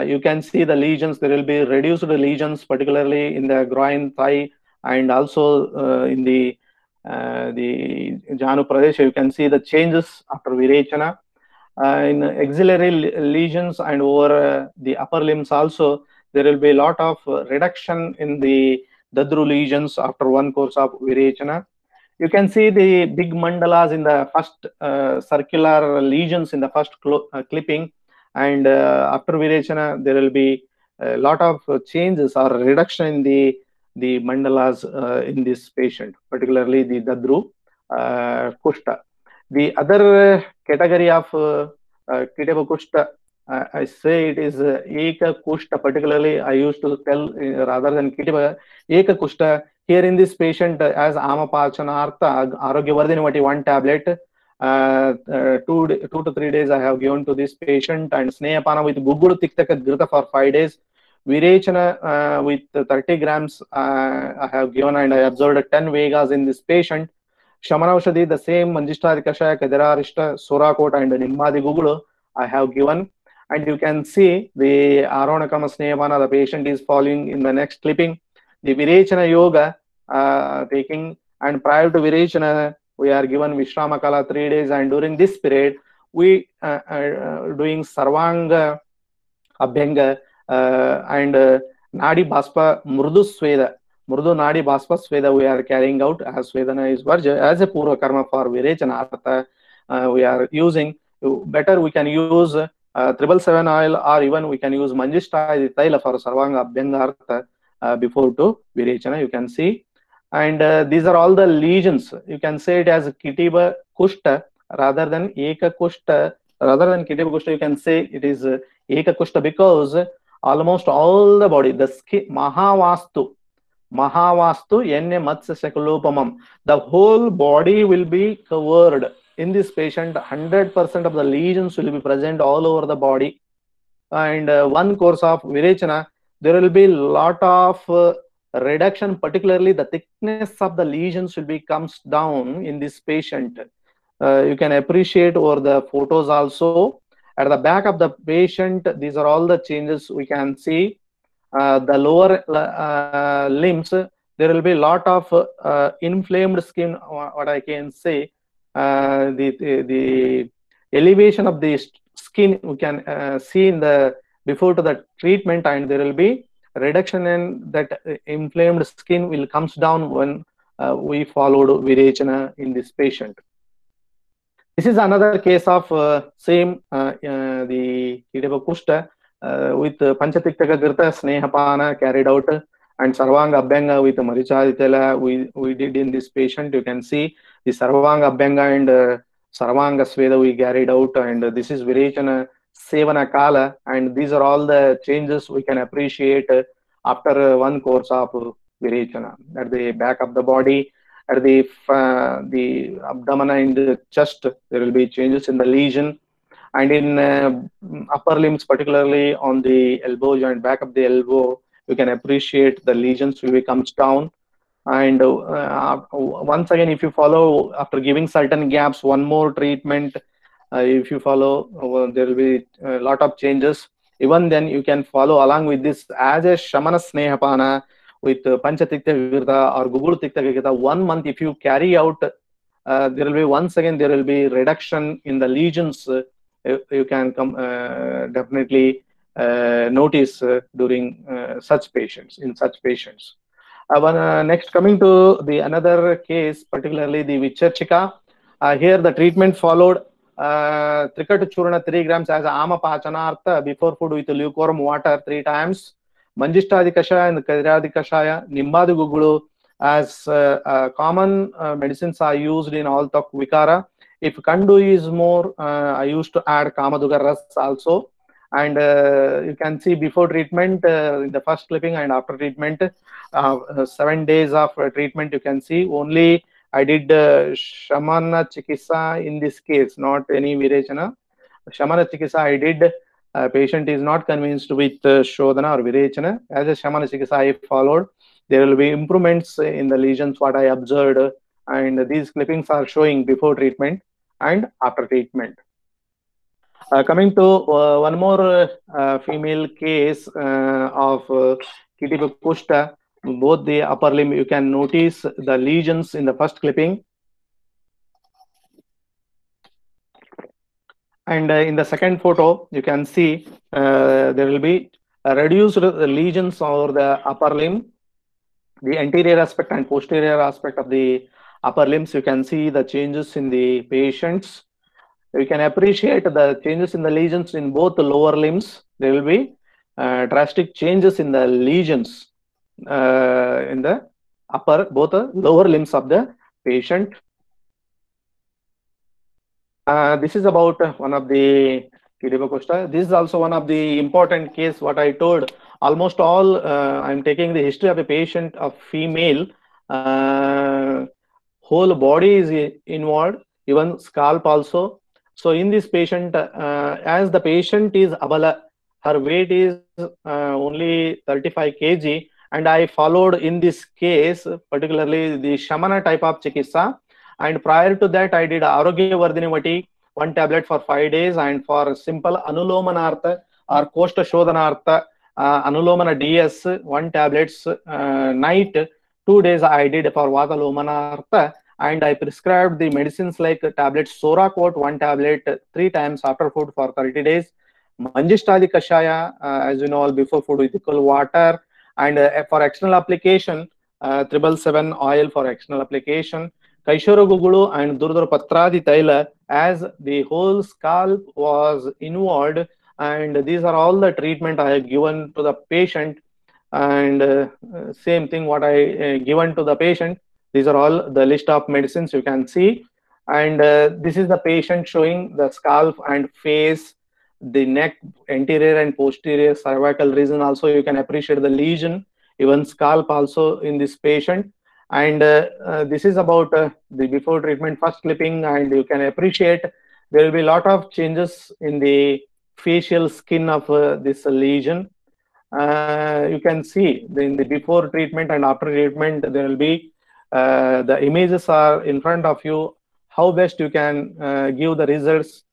you can see the lesions. There will be reduced lesions, particularly in the groin, thigh, and also in the Janu Pradesh. You can see the changes after Virechana. In axillary lesions and over the upper limbs also, there will be a lot of reduction in the Dadru lesions after one course of Virechana. You can see the big mandalas in the first circular lesions in the first clipping, and after Virechana there will be a lot of changes or reduction in the mandalas in this patient, particularly the Dadru Kushta. The other category of Kitipa Kushta, I say it is Eka Kushta, particularly I used to tell rather than Kitipa, Eka Kushta. Here in this patient, as Amapachanartha, Arogyavardhinivati 1 tablet, 2 to 3 days I have given to this patient, and Snehapana with Gugulu Tiktaka Grita for 5 days. Virechana with 30 grams I have given, and I observed 10 Vegas in this patient. Shamanaushadhi, the same Manjishtadi Kashaya, Kadira Arishta, Sora Coat, and Nimmadi Gugulu I have given. And you can see the Aronakama Snehapana, the patient is following in the next clipping. The Virechana Yoga taking, and prior to Virechana, we are given Vishramakala 3 days, and during this period, we are doing Sarvanga Abhyanga and Nadi Baspa Mrudu Sweda. Mrudu Nadi Bhaspa Sveda we are carrying out as Svedana is Varja as a Purva Karma for Virechana. We are using, better we can use 777 oil, or even we can use Manjishta Taila for Sarvanga Abhyangartha before to Virechana, you can see. And these are all the lesions. You can say it as Kitiba Kushta rather than Eka Kushta. Rather than Kitiba Kushta, you can say it is Eka Kushta, because almost all the body, the skin, Mahavastu Enne Matsya Sakulopamam, the whole body will be covered. In this patient, 100% of the lesions will be present all over the body. And one course of Virechana, there will be lot of reduction, particularly the thickness of the lesions will be comes down in this patient. You can appreciate over the photos also. At the back of the patient, these are all the changes we can see. The lower limbs, there will be a lot of inflamed skin, what I can say. The elevation of the skin we can see in the before to the treatment, and there will be reduction in that inflamed skin will comes down when we followed Virechana in this patient. This is another case of same the Kitiba Kushta with Panchatiktaka Girta Snehapana carried out, and Sarvanga Abhyanga with Marichaditela we did in this patient. You can see the Sarvanga Abhyanga and Sarvanga Sveda we carried out, and this is Virechana Sevana Kala, and these are all the changes we can appreciate after one course of Virechana. At the back of the body, at the abdomen and the chest, there will be changes in the lesion, and in upper limbs, particularly on the elbow joint, back of the elbow, you can appreciate the lesions will be comes down. And once again, if you follow after giving certain gaps, one more treatment, if you follow, there will be a lot of changes. Even then, you can follow along with this as a Shamana Snehapana with Panchatikta Virta or Gugulu Tikta Virta. 1 month, if you carry out, there will be once again there will be reduction in the lesions. You can definitely notice during such patients. In such patients. Next, coming to the another case, particularly the Vichachika. Here the treatment followed Trikat Churna 3 grams as Ama Pachanartha before food with lukewarm water 3 times. Manjishtadi Kashaya and Kadiradi Kashaya, Nimbadi Gugulu as common medicines are used in all Tok Vikara. If Kandu is more, I used to add Kamaduga Ras also. And you can see before treatment, in the first clipping, and after treatment, 7 days of treatment, you can see only I did Shamana Chikisa in this case, not any Virechana. Shamana Chikisa I did. Patient is not convinced with Shodhana or Virechana. As a Shamana Chikisa I followed, there will be improvements in the lesions what I observed, and these clippings are showing before treatment and after treatment. Coming to one more female case of Kitiba Kushta, both the upper limb, you can notice the lesions in the first clipping. And in the second photo, you can see there will be reduced lesions over the upper limb. The anterior aspect and posterior aspect of the upper limbs, you can see the changes in the patients. You can appreciate the changes in the lesions in both the lower limbs. There will be drastic changes in the lesions in the upper, both the lower limbs of the patient. This is about one of the Kitiba Kushta. This is also one of the important case what I told. Almost all, I'm taking the history of a patient of female. Whole body is involved, even scalp also. So in this patient, as the patient is abala, her weight is only 35 kg, and I followed in this case, particularly the Shamana type of Chikitsa. And prior to that, I did Arogya Vardhinivati, 1 tablet for 5 days, and for simple Anulomanartha or Koshta Shodhanartha, Anulomana DS, 1 tablets night, 2 days I did for Vata Lomanartha. And I prescribed the medicines like tablets Soracort, 1 tablet 3 times after food for 30 days. Manjishtadi Kashaya, as you know, before food with equal water. And for external application, 777 oil for external application, Kaishara Gugulu and Durdurpatradi Taila, as the whole scalp was involved, and these are all the treatment I have given to the patient, and same thing what I given to the patient. These are all the list of medicines you can see, and this is the patient showing the scalp and face, the neck, anterior and posterior cervical region. Also, you can appreciate the lesion, even scalp also in this patient. And this is about the before treatment first clipping, and you can appreciate there will be a lot of changes in the facial skin of this lesion. You can see in the before treatment and after treatment, there will be the images are in front of you, how best you can give the results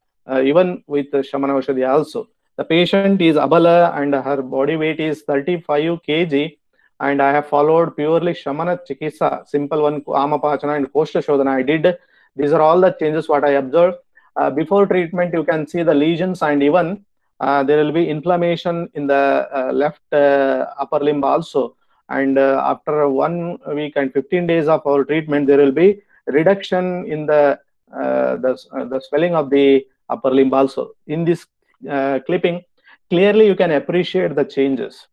even with Shamana Aushadhi also. The patient is Abala and her body weight is 35 kg, and I have followed purely Shamana Chikisa, simple one, Amapachana and Koshta Shodhana I did. These are all the changes what I observed. Before treatment, you can see the lesions, and even there will be inflammation in the left upper limb also. And after 1 week and 15 days of our treatment, there will be reduction in the swelling of the upper limb also. In this clipping, clearly you can appreciate the changes,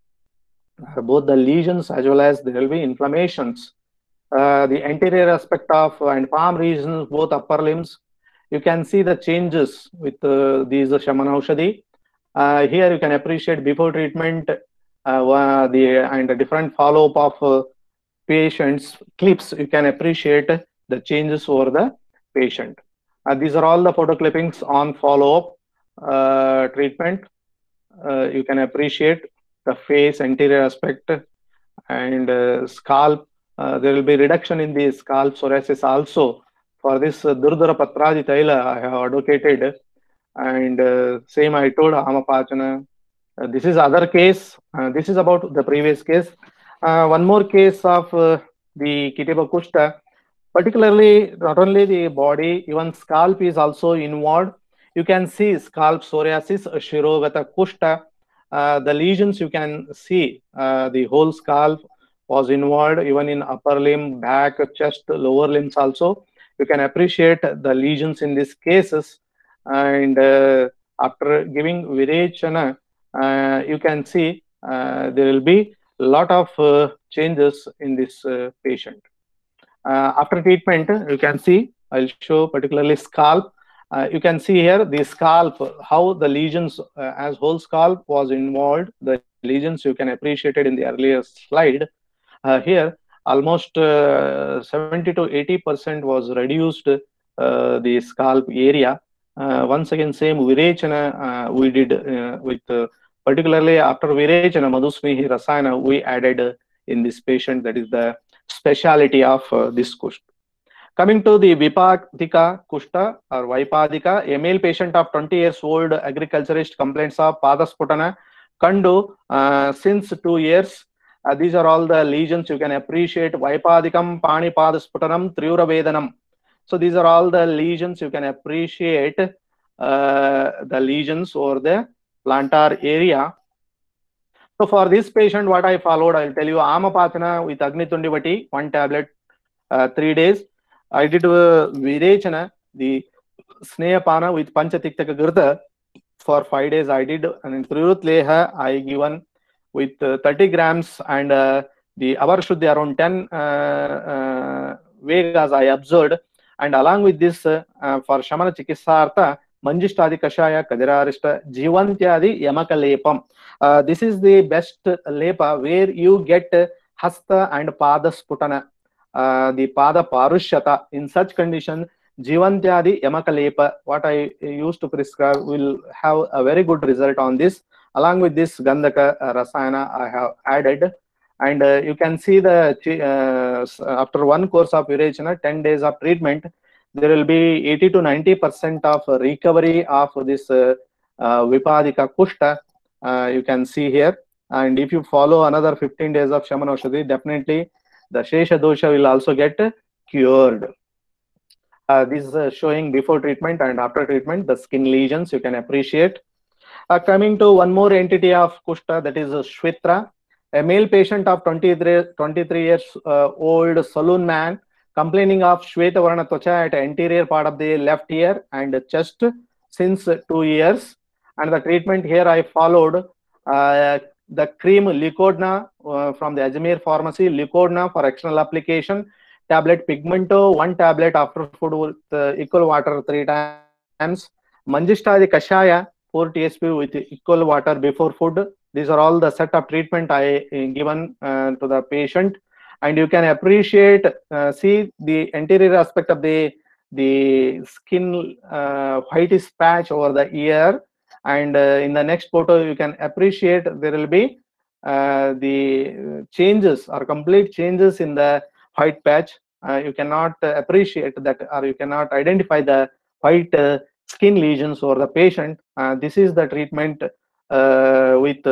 both the lesions as well as there will be inflammations. The anterior aspect of and palm regions, both upper limbs, you can see the changes with these Shamana Aushadhi. Here you can appreciate before treatment the different follow-up of patients clips. You can appreciate the changes over the patient. These are all the photo clippings on follow-up treatment. You can appreciate the face, anterior aspect, and scalp. There will be reduction in the scalp psoriasis also. For this Durdura Patradi Taila, I have advocated, and same I told Amapachana. This is other case. This is about the previous case. One more case of the Kitiba Kushta. Particularly, not only the body, even scalp is also involved. You can see scalp psoriasis, Shirogata Kushta. The lesions you can see, the whole scalp was involved, even in upper limb, back, chest, lower limbs also. You can appreciate the lesions in these cases. And after giving Virechana, you can see there will be a lot of changes in this patient. After treatment, you can see, I'll show particularly scalp. You can see here the scalp, how the lesions as whole scalp was involved. The lesions you can appreciate it in the earlier slide. Here, almost 70 to 80% was reduced the scalp area. Once again, same Virechana we did with particularly after Virechana, Madhusmihi Rasayana we added in this patient. That is the speciality of this Kushta. Coming to the Vipadika Kushta or Vaipadika, a male patient of 20 years old, agriculturist, complaints of Padasputana, Kandu since 2 years. These are all the lesions you can appreciate. Vaipadikam, Pani Padasputanam, Triura Vedanam. So these are all the lesions you can appreciate, the lesions over the plantar area. So for this patient, what I followed, I'll tell you, Amapachana with Agnitundivati, 1 tablet, 3 days. I did Virechana, the Snehapana with Panchatiktaka Girta for 5 days. I did, and Triyut Leha I given with 30 grams, and the Avarshuddhi around 10 Vegas I observed. And along with this, for Shamana Chikisartha, Manjishtadi Kashaya, Kadirarishta, Jivantyadi Yamaka Lepam. This is the best lepa where you get Hasta and Pada Sputana, the Pada Parushyata. In such condition, Jivantyadi Yamaka Lepa, what I used to prescribe, will have a very good result on this. Along with this Gandhaka Rasayana I have added. And you can see the after 1 course of Virechana, 10 days of treatment, there will be 80 to 90% of recovery of this Vipadika Kushta. You can see here. And if you follow another 15 days of Shamana Aushadhi, definitely the Shesha Dosha will also get cured. This is showing before treatment and after treatment, the skin lesions you can appreciate. Coming to one more entity of Kushta, that is Shvitra. A male patient of 23 years old saloon man complaining of Shvetavarna Twacha at anterior part of the left ear and chest since 2 years. And the treatment here I followed the cream Lycodna from the Ajmer pharmacy, Lycodna for external application, tablet Pigmento, 1 tablet after food with equal water 3 times, Manjishtadi Kashaya 4 TSP with equal water before food. These are all the set of treatment I given to the patient, and you can appreciate, see the anterior aspect of the skin whitish patch over the ear, and in the next photo you can appreciate there will be the changes or complete changes in the white patch. You cannot appreciate that, or you cannot identify the white skin lesions over the patient. This is the treatment with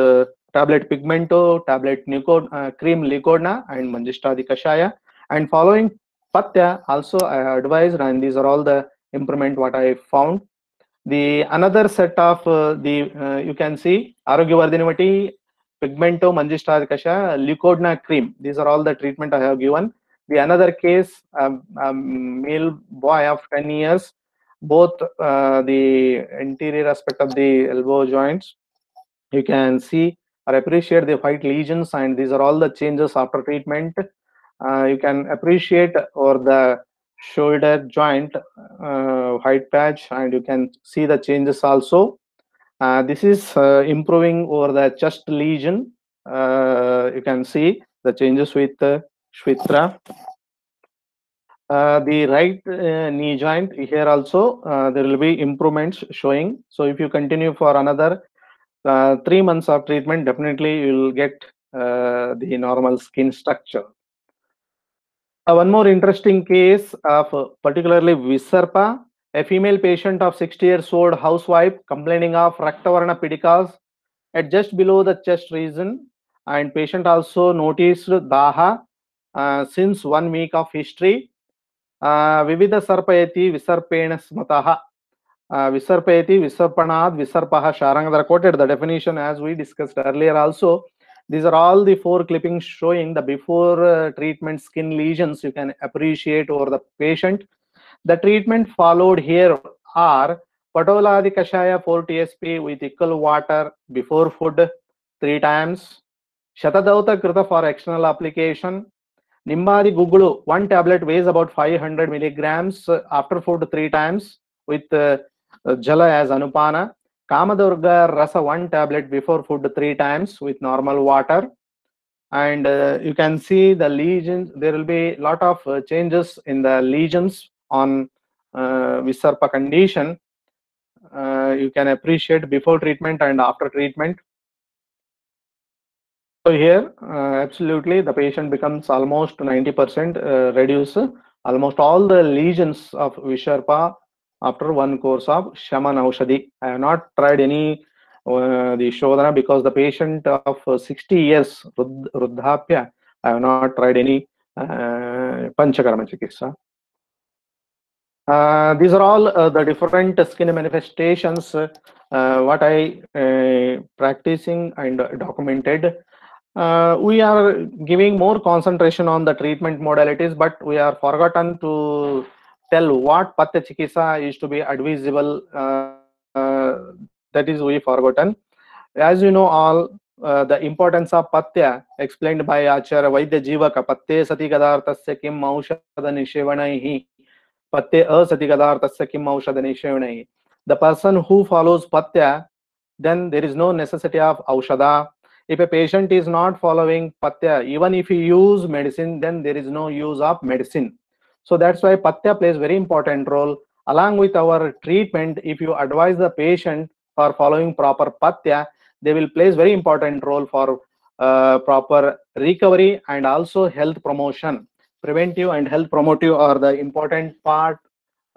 tablet Pigmento, tablet cream Lycodna, and Manjishtadi Kashaya. And following Patya also I advised, and these are all the improvement what I found. The another set of you can see Arogyavardhanivati, Pigmento, Manjishtadi Kashaya, Lycodna cream. These are all the treatment I have given. The another case, male boy of 10 years, both the anterior aspect of the elbow joints, you can see or appreciate the white lesions, and these are all the changes after treatment. You can appreciate over the shoulder joint white patch, and you can see the changes also. This is improving over the chest lesion. You can see the changes with Shvitra. The right knee joint here also there will be improvements showing. So if you continue for another 3 months of treatment, definitely you will get the normal skin structure. One more interesting case of particularly Visarpa, a female patient of 60 years old housewife complaining of Raktavarna pedicles at just below the chest region, and patient also noticed Daha since 1 week of history. Vividha Sarpayati Visarpena Smataha. Visarpayati Visarpanad Visarpaha Sharangadara quoted the definition as we discussed earlier also. These are all the 4 clippings showing the before treatment skin lesions you can appreciate over the patient. The treatment followed here are Patoladi Kashaya 4 TSP with equal water before food 3 times, Shatadauta Krita for external application, Nimbadi Gugulu 1 tablet weighs about 500 milligrams after food 3 times with Jala as Anupana, Kamadurga Rasa 1 tablet before food 3 times with normal water. And you can see the lesions, there will be a lot of changes in the lesions on Visarpa condition. You can appreciate before treatment and after treatment. So here, absolutely, the patient becomes almost 90% reduce almost all the lesions of Visarpa after 1 course of Shaman Aushadhi. I have not tried any the Shodhana because the patient of 60 years, Ruddhapya, I have not tried any Panchakarma Chikitsa. These are all the different skin manifestations what I practicing and documented. We are giving more concentration on the treatment modalities, but we are forgotten to tell what Patya Chikitsa is to be advisable. That is we forgotten. As you know all, the importance of Patya explained by Acharya Vaidya Jivaka, Patye sati gadartasya kim aushadha nishevanaihi, Patye asati gadartasya kim aushadha nishevanaihi. The person who follows Patya, then there is no necessity of aushadha. If a patient is not following Patya, even if he use medicine, then there is no use of medicine. So that's why Patya plays very important role. Along with our treatment, if you advise the patient for following proper Patya, they will plays very important role for proper recovery and also health promotion. Preventive and health promotive are the important part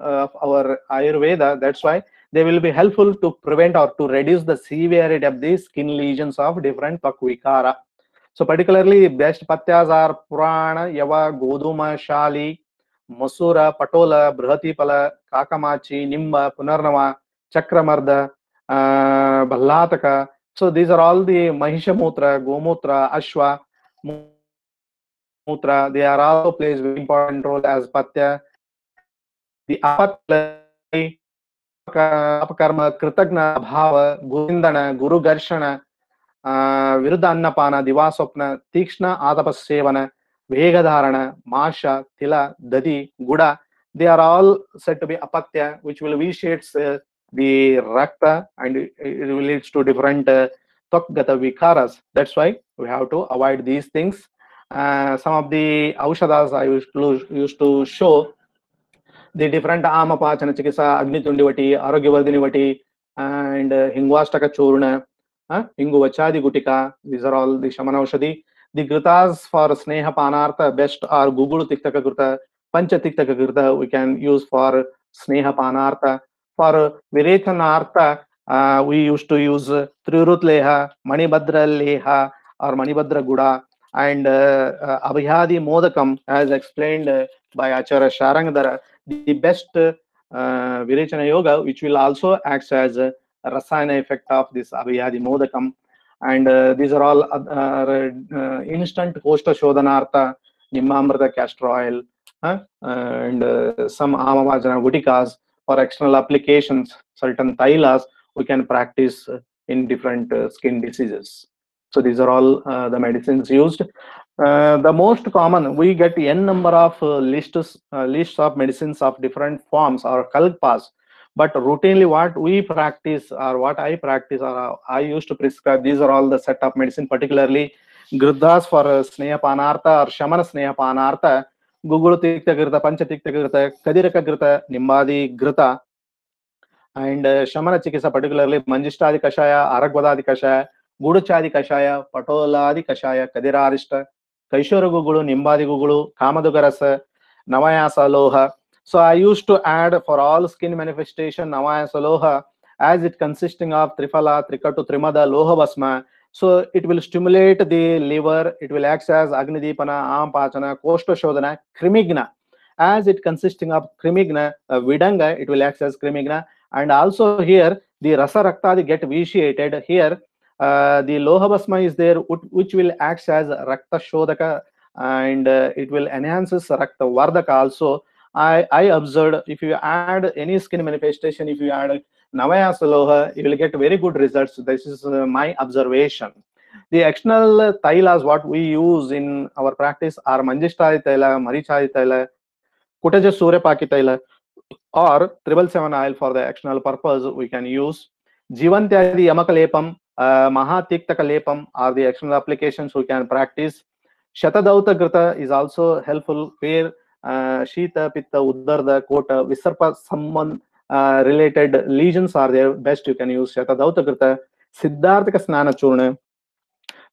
of our Ayurveda. That's why they will be helpful to prevent or to reduce the severity of the skin lesions of different Pakvikara. So particularly best Patyas are Purana, Yava, Goduma, Shali, Masura, Patola, Brihatipala, Kakamachi, Nimba, Punarnava, Chakramarda, Bhallataka, So these are all the Mahisha Mutra, Gomutra, Ashwa Mutra. They are also plays very important role as Patya. The Apakarma, Kritagna, Bhava, Gurindana, Guru Garshana, Viruddha Annapana, Divasopna, Tikshna, Adapasevana, Vegadharana, Masha, Tila, Dadi, Guda. They are all said to be Apatya, which will vitiates the Rakta, and it relates to different Tokgata Vikaras. That's why we have to avoid these things. Some of the Aushadas I used to show the different Amapachana Chikisa, Agni Tundivati, Aragyavardhinivati, and Hingvastaka Churna, Hinguvachadi Gutika. These are all the Shamanaushadi. The Gritas for Sneha Panartha best are Gugulu Tiktaka Grita, Pancha Tiktaka Grita we can use for Sneha Panartha. For Virechanartha, we used to use Trirut Leha, Manibhadra Leha, or Manibhadra Guda, and Abhyadi Modakam, as explained by Acharya Sharangadara, the best Virechana Yoga, which will also act as a Rasayana effect of this Abhyadi Modakam. And these are all instant Koshta Shodhanartha, Nimmamrita castor oil, and some Amavajana Gutikas for external applications, certain Thailas we can practice in different skin diseases. So these are all the medicines used. The most common, we get n number of lists of medicines of different forms or kalpas, but routinely what we practice or what I practice or I used to prescribe, these are all the set of medicine, particularly Griddhas for Sneha Panartha or Shamana Sneha Panartha, Gugulu Tikta Grita, Pancha Tikta Grita, Kadiraka Grita, Nimbadi Grita, and Shamana Chikisa, particularly Manjishtadi Kashaya, Aragvadadi Kashaya, Guduchadi Kashaya, Patoladi Kashaya, Kadirarishta, Kaishora Gugulu, Nimbadi Gugulu, Kamadugarasa, Navayasa Loha. So I used to add for all skin manifestation Navayasa Loha, as it consisting of Triphala, Trikatu, Trimada, Loha Basma. So it will stimulate the liver, it will act as Agnidipana, Ampachana, Koshta Shodhana, Krimigna. As it consisting of Krimigna, Vidanga, it will act as Krimigna. And also here, the Rasa Raktadi get vitiated. Here, the Loha Basma is there, which will act as Rakta Shodhaka, and it will enhances Rakta Vardaka also. I observed if you add any skin manifestation, if you add Navayasa Loha, you will get very good results. This is my observation. The external Thailas, what we use in our practice are Manjishtadi Thaila, Marichadi Thaila, Kutaja Surepaki Thaila, or 777 oil for the external purpose we can use. Jivantyadi Yamakalepam, Mahatiktakalapam are the external applications we can practice. Shatadauta Grita is also helpful where Shita, Pitta, Uddarda, Kota, Visarpa, someone related lesions are there. Best you can use Shatadauta Grita. Siddharthaka Snana Churna.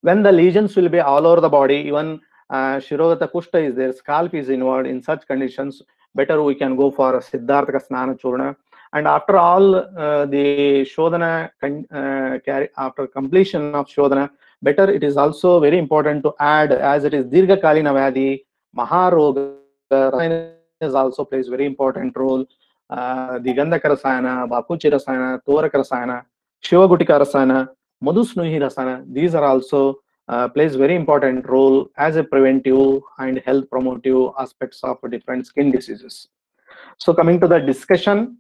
When the lesions will be all over the body, even Shirogata Kushta is there, scalp is involved, in such conditions, better we can go for Siddharthaka Snana Churna. And after all the Shodhana, after completion of Shodhana, better it is also very important to add, as it is Dirgha Kalina Vyadhi, Maharoga is also plays very important role. The Gandhaka Rasayana, Bapuchi Rasayana, Toraka Rasayana, Shivagutika Rasayana, Madhusnuhi Rasayana, these are also plays very important role as a preventive and health promotive aspects of different skin diseases. So coming to the discussion,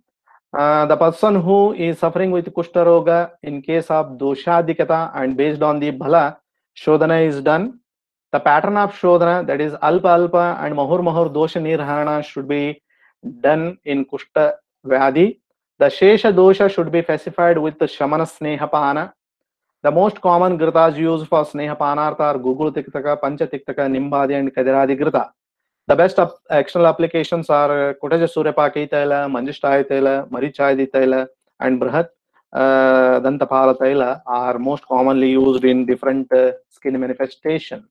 the person who is suffering with Kushta Roga, in case of Doshadikata and based on the Bhala, Shodhana is done. The pattern of Shodhana, that is Alpa Alpa and Mahur Mahur Dosha Nirhana, should be done in Kushta Vyadhi. The Shesha Dosha should be specified with the Shamana Snehapana. The most common Gritas used for Snehapanartha are Gugulu Tiktaka, Pancha Tiktaka, Nimbadi, and Kadiradi Grita. The best external applications are Kutaja Surepaki Thaila, Manjishtadi Thaila, Marichadi Thaila, and Brihat Dantapala Thaila are most commonly used in different skin manifestation.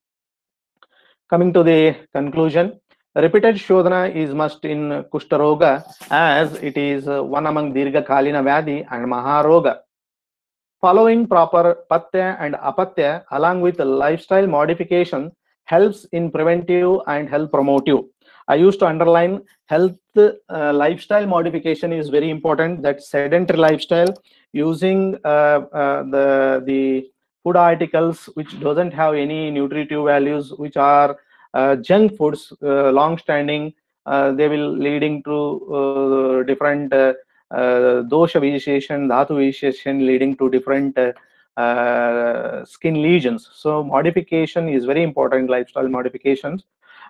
Coming to the conclusion, repeated Shodhana is must in Kushtaroga, as it is one among Dirgha Kalina Vyadhi and Maharoga. Following proper Patya and Apatya along with lifestyle modification helps in preventive and health promotive. I used to underline health lifestyle modification is very important. That sedentary lifestyle, using the food articles which doesn't have any nutritive values, which are junk foods, long standing, they will leading to different dosha vitiation, dhatu vitiation, leading to different skin lesions. So modification is very important, lifestyle modifications.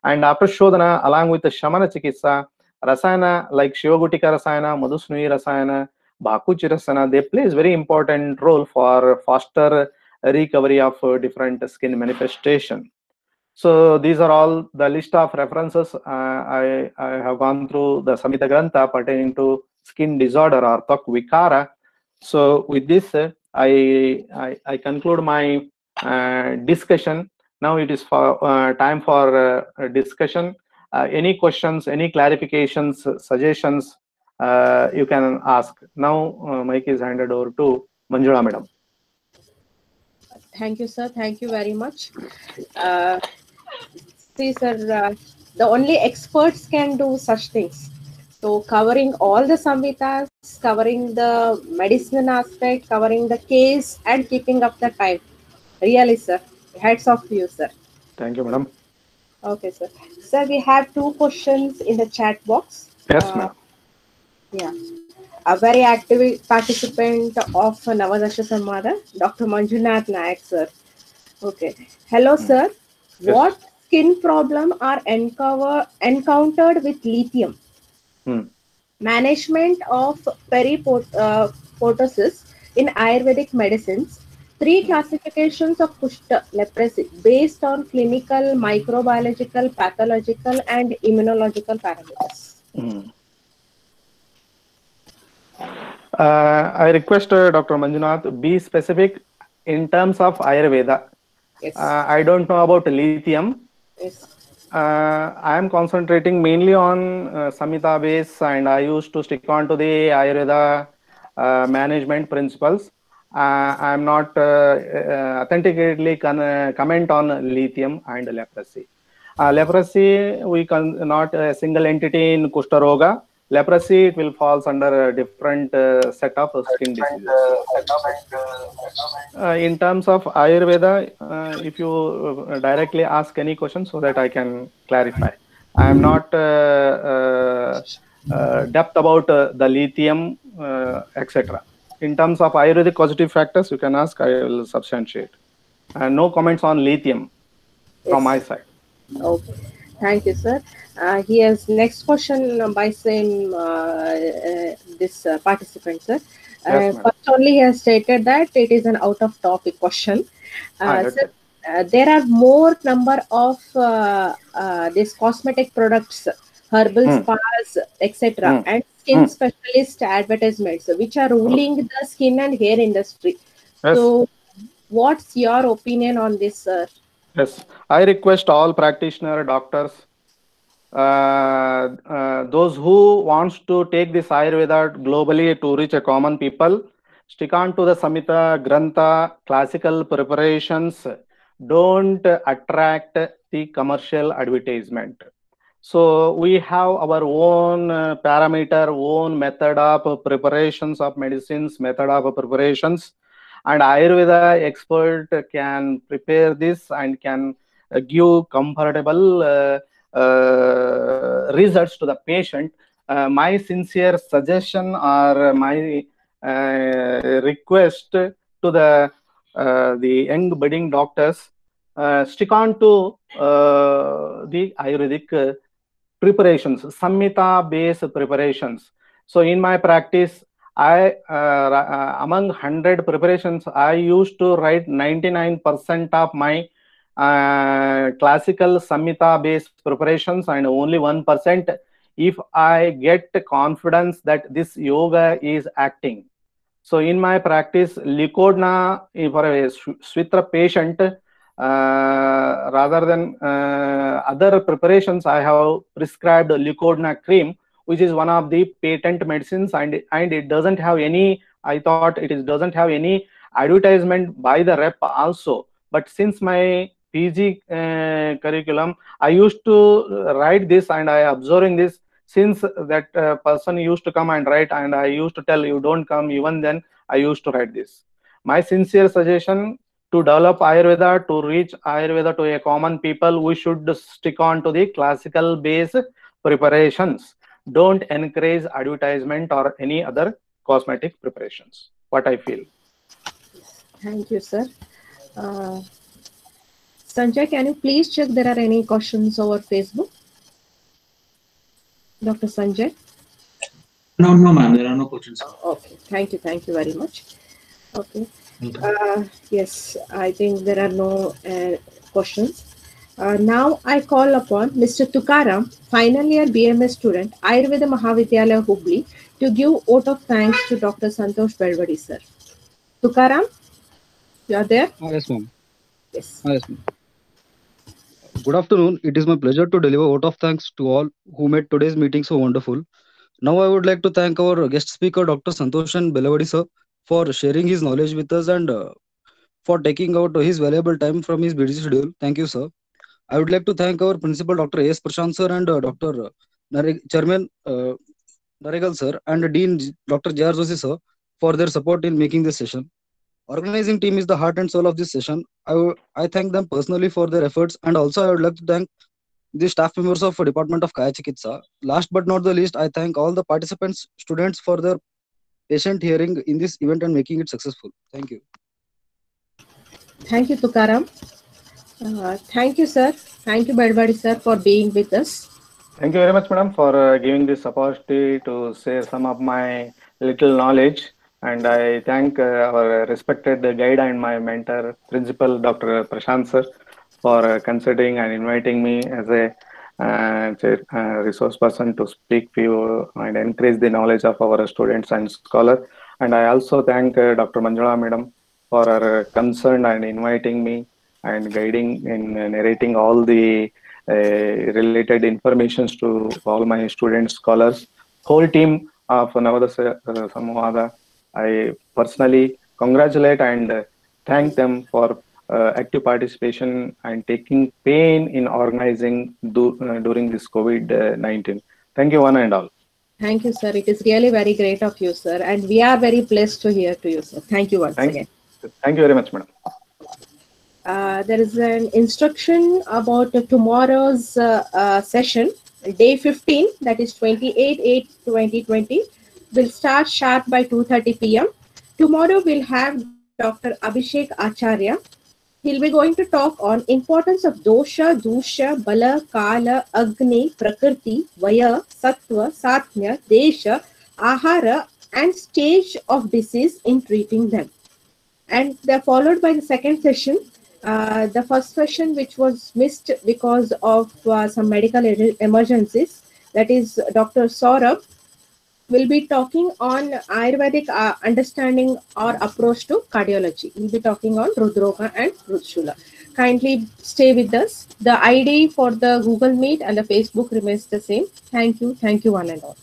And after Shodhana, along with the Shamana Chikitsa, Rasayana like Shivagutika Rasayana, Madhusnui Rasayana, Bhakuchi Rasayana, they plays very important role for faster recovery of different skin manifestation. So these are all the list of references. I have gone through the Samhita Grantha pertaining to skin disorder or Tvak Vikara. So with this, I conclude my discussion. Now it is for time for discussion. Any questions, any clarifications, suggestions, you can ask. Now mic is handed over to Manjula Madam. Thank you, sir. Thank you very much. See, sir, the only experts can do such things. So covering all the samhitas, covering the medicine aspect, covering the case, and keeping up the time. Really, sir. Hats off to you, sir. Thank you, madam. Okay, sir. Sir, we have 2 questions in the chat box. Yes, madam. Yeah. A very active participant of Navadasha Samvada, Dr. Manjunath Nayak, sir. Okay. Hello, sir. Yes. What skin problem are encountered with lithium? Management of peripotosis in Ayurvedic medicines. 3 classifications of Kushta leprosy based on clinical, microbiological, pathological, and immunological parameters. I request Dr. Manjunath be specific in terms of Ayurveda. Yes. I don't know about lithium. Yes. I am concentrating mainly on Samhita base, and I used to stick on to the Ayurveda management principles. I am not authentically comment on lithium and leprosy. Leprosy, we can not a single entity in Kushtaroga. Leprosy, it will falls under a different set of skin diseases. In terms of Ayurveda, if you directly ask any question so that I can clarify. I am not depth about the lithium, etc. In terms of Ayurvedic causative factors, you can ask, I will substantiate. No comments on lithium from my side. Okay. Thank you, sir. He has next question by same this participant, sir. Yes, first only he has stated that it is an out of topic question. Sir, there are more number of these cosmetic products, herbal spas, etc., and skin specialist advertisements, which are ruling the skin and hair industry. Yes. So, what's your opinion on this, sir? Yes, I request all practitioner doctors, those who wants to take this Ayurveda globally to reach a common people, stick on to the Samhita Grantha classical preparations. Don't attract the commercial advertisement. So we have our own parameter, own method of preparations of medicines, method of preparations, and Ayurveda expert can prepare this and can give comfortable results to the patient. My sincere suggestion or my request to the young budding doctors, stick on to the Ayurvedic preparations, Samhita based preparations. So in my practice, I among 100 preparations, I used to write 99% of my classical Samhita based preparations, and only 1% if I get confidence that this yoga is acting. So in my practice, Lycodna for a Switra patient, rather than other preparations, I have prescribed Lycodna cream, which is one of the patent medicines, and it doesn't have any, I thought it doesn't have any advertisement by the rep also. But since my PG curriculum, I used to write this, and I observing this since that person used to come and write, and I used to tell you don't come. Even then, I used to write this. My sincere suggestion to develop Ayurveda, to reach Ayurveda to a common people, we should stick on to the classical based preparations. Don't encourage advertisement or any other cosmetic preparations. What I feel. Thank you, sir. Sanjay, can you please check there are any questions over Facebook? Dr. Sanjay? No, ma'am, there are no questions. Okay, thank you very much. Okay. Yes, I think there are no questions. Now I call upon Mr. Tukaram, final year BMS student, Ayurveda Mahavidyalaya, Hubli, to give vote of thanks to Dr. Santosh Belwadi, sir. Tukaram, you are there? Yes, ma'am. Yes. Yes, ma'am. Good afternoon. It is my pleasure to deliver vote of thanks to all who made today's meeting so wonderful. Now I would like to thank our guest speaker, Dr. Santoshan Belwadi, sir, for sharing his knowledge with us and for taking out his valuable time from his busy schedule. Thank you, sir. I would like to thank our principal, Dr. A.S. Prashant, sir, and Dr. Chairman Naregal, sir, and Dean Dr. J.R. Joshi, sir, for their support in making this session. Organizing team is the heart and soul of this session. I thank them personally for their efforts, and also I would like to thank the staff members of Department of Kaya Chikitsa. Last but not the least, I thank all the participants, students for their patient hearing in this event and making it successful. Thank you. Thank you, Tukaram. Thank you, sir. Thank you, Belwadi, sir, for being with us. Thank you very much, madam, for giving this opportunity to share some of my little knowledge. And I thank our respected guide and my mentor, Principal Dr. Prashant, sir, for considering and inviting me as a resource person to speak to you and increase the knowledge of our students and scholars. And I also thank Dr. Manjula madam for her concern and inviting me and guiding in narrating all the related informations to all my students, scholars, whole team of Navada Samvada. I personally congratulate and thank them for active participation and taking pain in organizing during this COVID-19. Thank you, one and all. Thank you, sir. It is really very great of you, sir. And we are very blessed to hear to you, sir. Thank you once again. Thank you very much, madam. There is an instruction about tomorrow's session, day 15, that is 28/8/2020. Will start sharp by 2:30 p.m. Tomorrow we'll have Dr. Abhishek Acharya. He'll be going to talk on importance of dosha, dusha, bala, kala, agni, prakriti, vaya, sattva, satmya, desha, ahara, and stage of disease in treating them. And they're followed by the second session. The first session, which was missed because of some medical emergencies, that is Dr. Saurabh, will be talking on Ayurvedic understanding or approach to cardiology. We'll be talking on Rudroga and Rudshula. Kindly stay with us. The ID for the Google Meet and the Facebook remains the same. Thank you. Thank you, one and all.